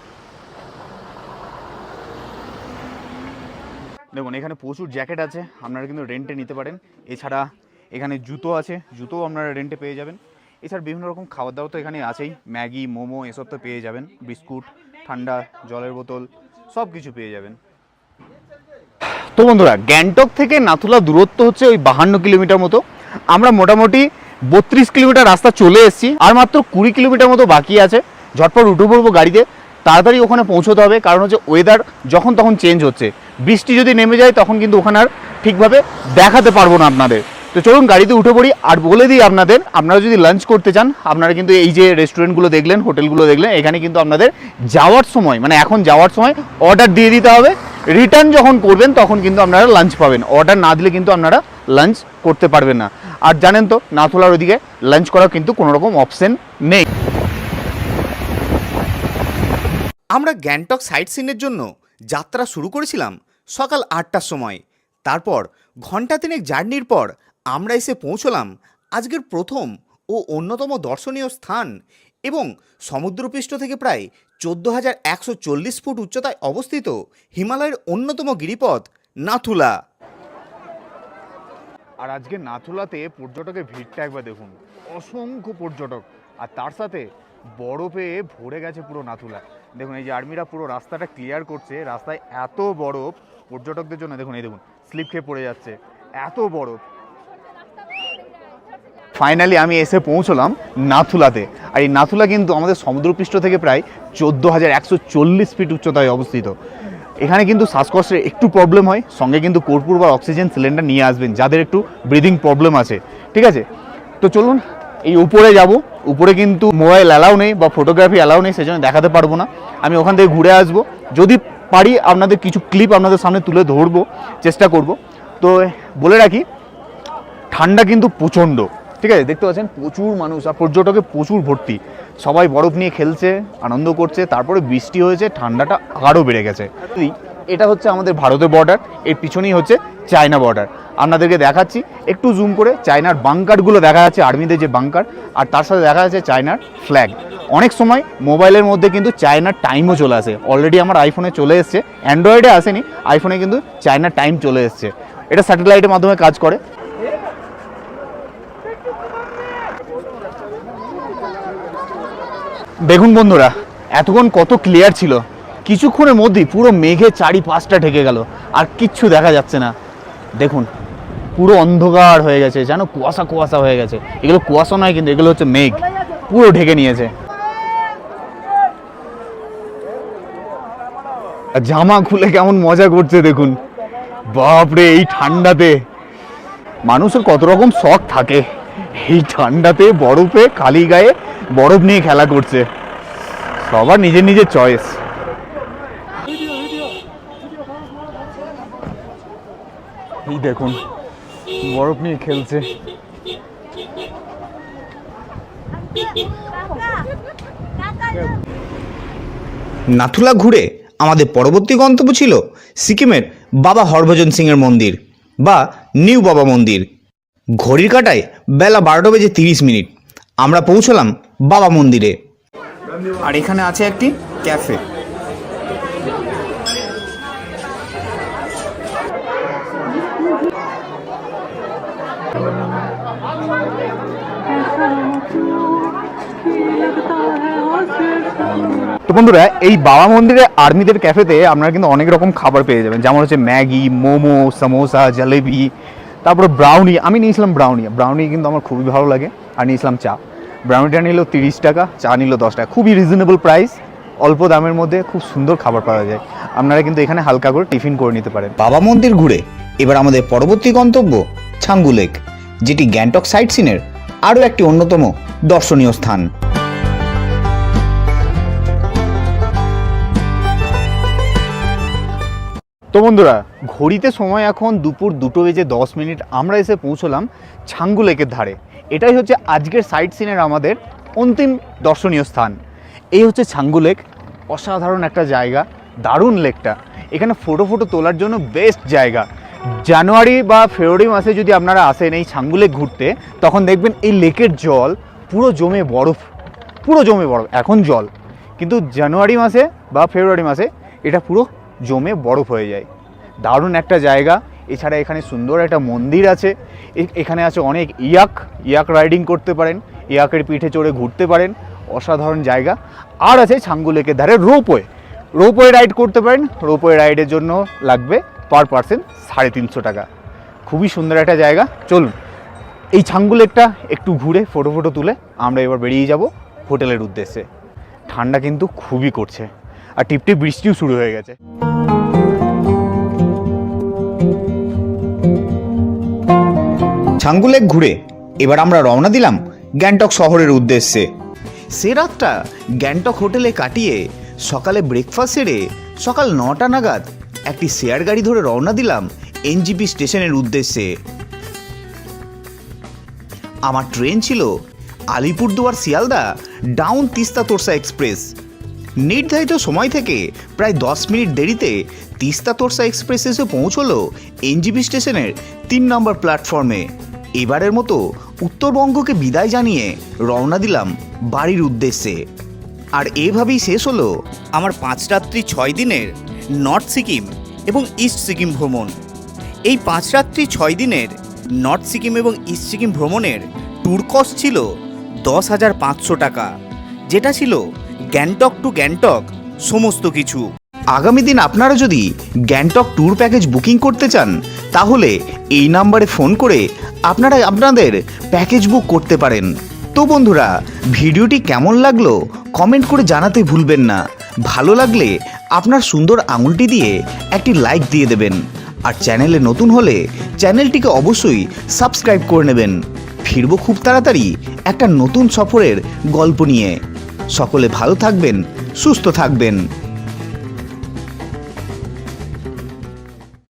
দেখুন এখানে প্রচুর জ্যাকেট আছে, আপনারা কিন্তু রেন্টে নিতে পারেন। এছাড়া এখানে জুতো আছে, জুতোও আপনারা রেন্টে পেয়ে যাবেন। এছাড়া বিভিন্ন রকম খাবার দাবার তো এখানে আছেই, ম্যাগি, মোমো এসব তো পেয়ে যাবেন, বিস্কুট, ঠান্ডা জলের বোতল সব কিছু পেয়ে যাবেন। তো বন্ধুরা, গ্যাংটক থেকে নাথুলা দূরত্ব হচ্ছে ওই 52 কিলোমিটার মতো। আমরা মোটামুটি 32 কিলোমিটার রাস্তা চলে এসেছি, আর মাত্র 20 কিলোমিটার মতো বাকি আছে। ঝটপট উঠে পড়বো গাড়িতে, তাড়াতাড়ি ওখানে পৌঁছতে হবে, কারণ হচ্ছে ওয়েদার যখন তখন চেঞ্জ হচ্ছে। বৃষ্টি যদি নেমে যায় তখন কিন্তু ওখানে আর ঠিকভাবে দেখাতে পারবো না আপনাদের। তো চলুন গাড়িতে উঠে পড়ি। আর বলে দিই আপনাদের, আপনারা যদি লাঞ্চ করতে চান, আপনারা কিন্তু এই যে রেস্টুরেন্টগুলো দেখলেন, হোটেলগুলো দেখলেন, এখানে কিন্তু আপনাদের যাওয়ার সময়, মানে এখন যাওয়ার সময় অর্ডার দিয়ে দিতে হবে। রিটার্ন যখন করবেন তখন কিন্তু আপনারা লাঞ্চ পাবেন, অর্ডার না দিলে কিন্তু আপনারা লাঞ্চ করতে পারবেন না। আর জানেন তো নাথুলার ওদিকে লাঞ্চ করার কিন্তু কোনো রকম অপশন নেই। আমরা গ্যাংটক সাইট সিনের জন্য যাত্রা শুরু করেছিলাম সকাল 8টার সময়। তারপর ঘন্টা তিনেক জার্নির পর আমরা এসে পৌঁছলাম আজকের প্রথম ও অন্যতম দর্শনীয় স্থান এবং সমুদ্রপৃষ্ঠ থেকে প্রায় 14,140 ফুট উচ্চতায় অবস্থিত হিমালয়ের অন্যতম গিরিপথ নাথুলা। আর আজকে নাথুলাতে পর্যটকের ভিড়টা একবার দেখুন, অসংখ্য পর্যটক, আর তার সাথে বরফে ভরে গেছে পুরো নাথুলা। দেখুন এই যে আর্মিরা পুরো রাস্তাটা ক্লিয়ার করছে, রাস্তায় এত বরফ পর্যটকদের জন্য। দেখুন এই দেখুন স্লিপ খেয়ে পড়ে যাচ্ছে, এত বরফ। ফাইনালি আমি এসে পৌঁছলাম নাথুলাতে। আর এই নাথুলা কিন্তু আমাদের সমুদ্রপৃষ্ঠ থেকে প্রায় 14,140 ফিট উচ্চতায় অবস্থিত। এখানে কিন্তু শ্বাসকষ্টের একটু প্রবলেম হয়, সঙ্গে কিন্তু কর্পূর বা অক্সিজেন সিলিন্ডার নিয়ে আসবেন যাদের একটু ব্রিদিং প্রবলেম আছে, ঠিক আছে? তো চলুন এই উপরে যাব। উপরে কিন্তু মোবাইল অ্যালাউ নেই বা ফটোগ্রাফি অ্যালাউ নেই, সেজন্য দেখাতে পারবো না। আমি ওখান থেকে ঘুরে আসবো, যদি পারি আপনাদের কিছু ক্লিপ আপনাদের সামনে তুলে ধরবো, চেষ্টা করব। তো বলে রাখি, ঠান্ডা কিন্তু প্রচণ্ড, ঠিক আছে? দেখতে পাচ্ছেন প্রচুর মানুষ আর পর্যটকে প্রচুর ভর্তি, সবাই বরফ নিয়ে খেলছে, আনন্দ করছে। তারপরে বৃষ্টি হয়েছে, ঠান্ডাটা আরও বেড়ে গেছে। এটা হচ্ছে আমাদের ভারতের বর্ডার, এর পিছনেই হচ্ছে চায়না বর্ডার। আপনাদেরকে দেখাচ্ছি একটু জুম করে, চায়নার বাংকারগুলো দেখা যাচ্ছে, আর্মিদের যে বাংকার, আর তার সাথে দেখা যাচ্ছে চায়নার ফ্ল্যাগ। অনেক সময় মোবাইলের মধ্যে কিন্তু চায়নার টাইমও চলে আসে, অলরেডি আমার আইফোনে চলে এসছে, অ্যান্ড্রয়েডে আসেনি, আইফোনে কিন্তু চায়নার টাইম চলে এসছে। এটা স্যাটেলাইটের মাধ্যমে কাজ করে। দেখুন বন্ধুরা, এতক্ষণ কত ক্লিয়ার ছিল, কিছুক্ষণের মধ্যেই পুরো মেঘে চারিপাশটা ঢেকে গেল, আর কিচ্ছু দেখা যাচ্ছে না। দেখুন পুরো অন্ধকার হয়ে গেছে, যেন কুয়াশা কুয়াশা হয়ে গেছে। এগুলো কুয়াশা নয় কিন্তু, এগুলো হচ্ছে মেঘ, পুরো ঢেকে নিয়েছে। জামা খুলে কেমন মজা করছে দেখুন, বাপরে এই ঠান্ডাতে মানুষের কত রকম শখ থাকে, এই ঠান্ডাতে বরফে খালি গায়ে বরফ নিয়ে খেলা করছে, সবার নিজের নিজের চয়েস। এই দেখুন বরফ নিয়ে খেলছে। নাথুলা ঘুরে আমাদের পরবর্তী গন্তব্য ছিল সিকিমের বাবা হরভজন সিংয়ের মন্দির বা নিউ বাবা মন্দির। ঘড়ির কাঁটায় বেলা 12টা বেজে 30 মিনিট আমরা পৌঁছলাম বাবা মন্দিরে। আর এখানে আছে একটি ক্যাফে। তো বন্ধুরা, এই বাবা মন্দিরে আর্মিদের ক্যাফেতে আপনারা কিন্তু অনেক রকম খাবার পেয়ে যাবেন, যেমন হচ্ছে ম্যাগি, মোমো, সমোসা, জলেবি, তারপরে ব্রাউনি। আমি নিয়েছিলাম ব্রাউনি কিন্তু আমার খুবই ভালো লাগে। আর নিয়েছিলাম চা। ব্রাউনিটা নিল 30 টাকা, চা নিল 10 টাকা, খুবই রিজনেবল প্রাইস, অল্প দামের মধ্যে খুব সুন্দর খাবার পাওয়া যায়। আপনারা কিন্তু এখানে হালকা করে টিফিন করে নিতে পারেন। বাবা মন্দির ঘুরে এবার আমাদের পরবর্তী গন্তব্য ছাঙ্গু লেক, যেটি গ্যাংটক সাইট সিনের আরও একটি অন্যতম দর্শনীয় স্থান। তো বন্ধুরা, ঘড়িতে সময় এখন দুপুর 2টা বেজে 10 মিনিট। আমরা এসে পৌঁছলাম ছাঙ্গু লেকের ধারে। এটাই হচ্ছে আজকের সাইট সিনের আমাদের অন্তিম দর্শনীয় স্থান। এই হচ্ছে ছাঙ্গু লেক, অসাধারণ একটা জায়গা, দারুণ লেকটা। এখানে ফটো তোলার জন্য বেস্ট জায়গা। জানুয়ারি বা ফেব্রুয়ারি মাসে যদি আপনারা আসেন এই ছাঙ্গু লেক ঘুরতে, তখন দেখবেন এই লেকের জল পুরো জমে বরফ, এখন জল, কিন্তু জানুয়ারি মাসে বা ফেব্রুয়ারি মাসে এটা পুরো জমে বরফ হয়ে যায়। দারুণ একটা জায়গা। এছাড়া এখানে সুন্দর একটা মন্দির আছে, এখানে আছে অনেক ইয়াক রাইডিং করতে পারেন, ইয়াকের পিঠে চড়ে ঘুরতে পারেন, অসাধারণ জায়গা। আর আছে ছাঙ্গু লেকের ধারে রোপওয়ে রাইড করতে পারেন। রোপওয়ে রাইডের জন্য লাগবে পার পার্সন 350 টাকা। খুবই সুন্দর একটা জায়গা। চলুন এই ছাঙ্গু লেকটা একটু ঘুরে ফটো তুলে আমরা এবার বেরিয়ে যাব হোটেলের উদ্দেশ্যে। ঠান্ডা কিন্তু খুবই করছে, আর টিপটিপ বৃষ্টিও শুরু হয়ে গেছে। ছাঙ্গু লেক ঘুরে এবার আমরা রওনা দিলাম গ্যাংটক শহরের উদ্দেশ্যে। সে রাতটা গ্যাংটক হোটেলে কাটিয়ে সকালে ব্রেকফাস্ট সেরে সকাল 9টা নাগাদ একটি শেয়ার গাড়ি ধরে রওনা দিলাম এনজিপি স্টেশনের উদ্দেশ্যে। আমার ট্রেন ছিল আলিপুরদুয়ার শিয়ালদা ডাউন তিস্তা তোরসা এক্সপ্রেস। নির্ধারিত সময় থেকে প্রায় 10 মিনিট দেরিতে তিস্তা তোরসা এক্সপ্রেস এসে পৌঁছলো এনজিপি স্টেশনের 3 নম্বর প্ল্যাটফর্মে। এবারের মতো উত্তরবঙ্গকে বিদায় জানিয়ে রওনা দিলাম বাড়ির উদ্দেশ্যে। আর এভাবেই শেষ হলো আমার 5 রাত্রি 6 দিনের নর্থ সিকিম এবং ইস্ট সিকিম ভ্রমণ। এই 5 রাত্রি 6 দিনের নর্থ সিকিম এবং ইস্ট সিকিম ভ্রমণের ট্যুর কস্ট ছিল 10,500 টাকা, যেটা ছিল গ্যাংটক টু গ্যাংটক সমস্ত কিছু। আগামী দিন আপনারা যদি গ্যাংটক ট্যুর প্যাকেজ বুকিং করতে চান, তাহলে এই নাম্বারে ফোন করে আপনারা আপনাদের প্যাকেজ বুক করতে পারেন। তো বন্ধুরা, ভিডিওটি কেমন লাগলো কমেন্ট করে জানাতে ভুলবেন না। ভালো লাগলে আপনার সুন্দর আঙুলটি দিয়ে একটি লাইক দিয়ে দেবেন, আর চ্যানেলে নতুন হলে চ্যানেলটিকে অবশ্যই সাবস্ক্রাইব করে নেবেন। ফিরবো খুব তাড়াতাড়ি একটা নতুন সফরের গল্প নিয়ে। সকলে ভালো থাকবেন, সুস্থ থাকবেন।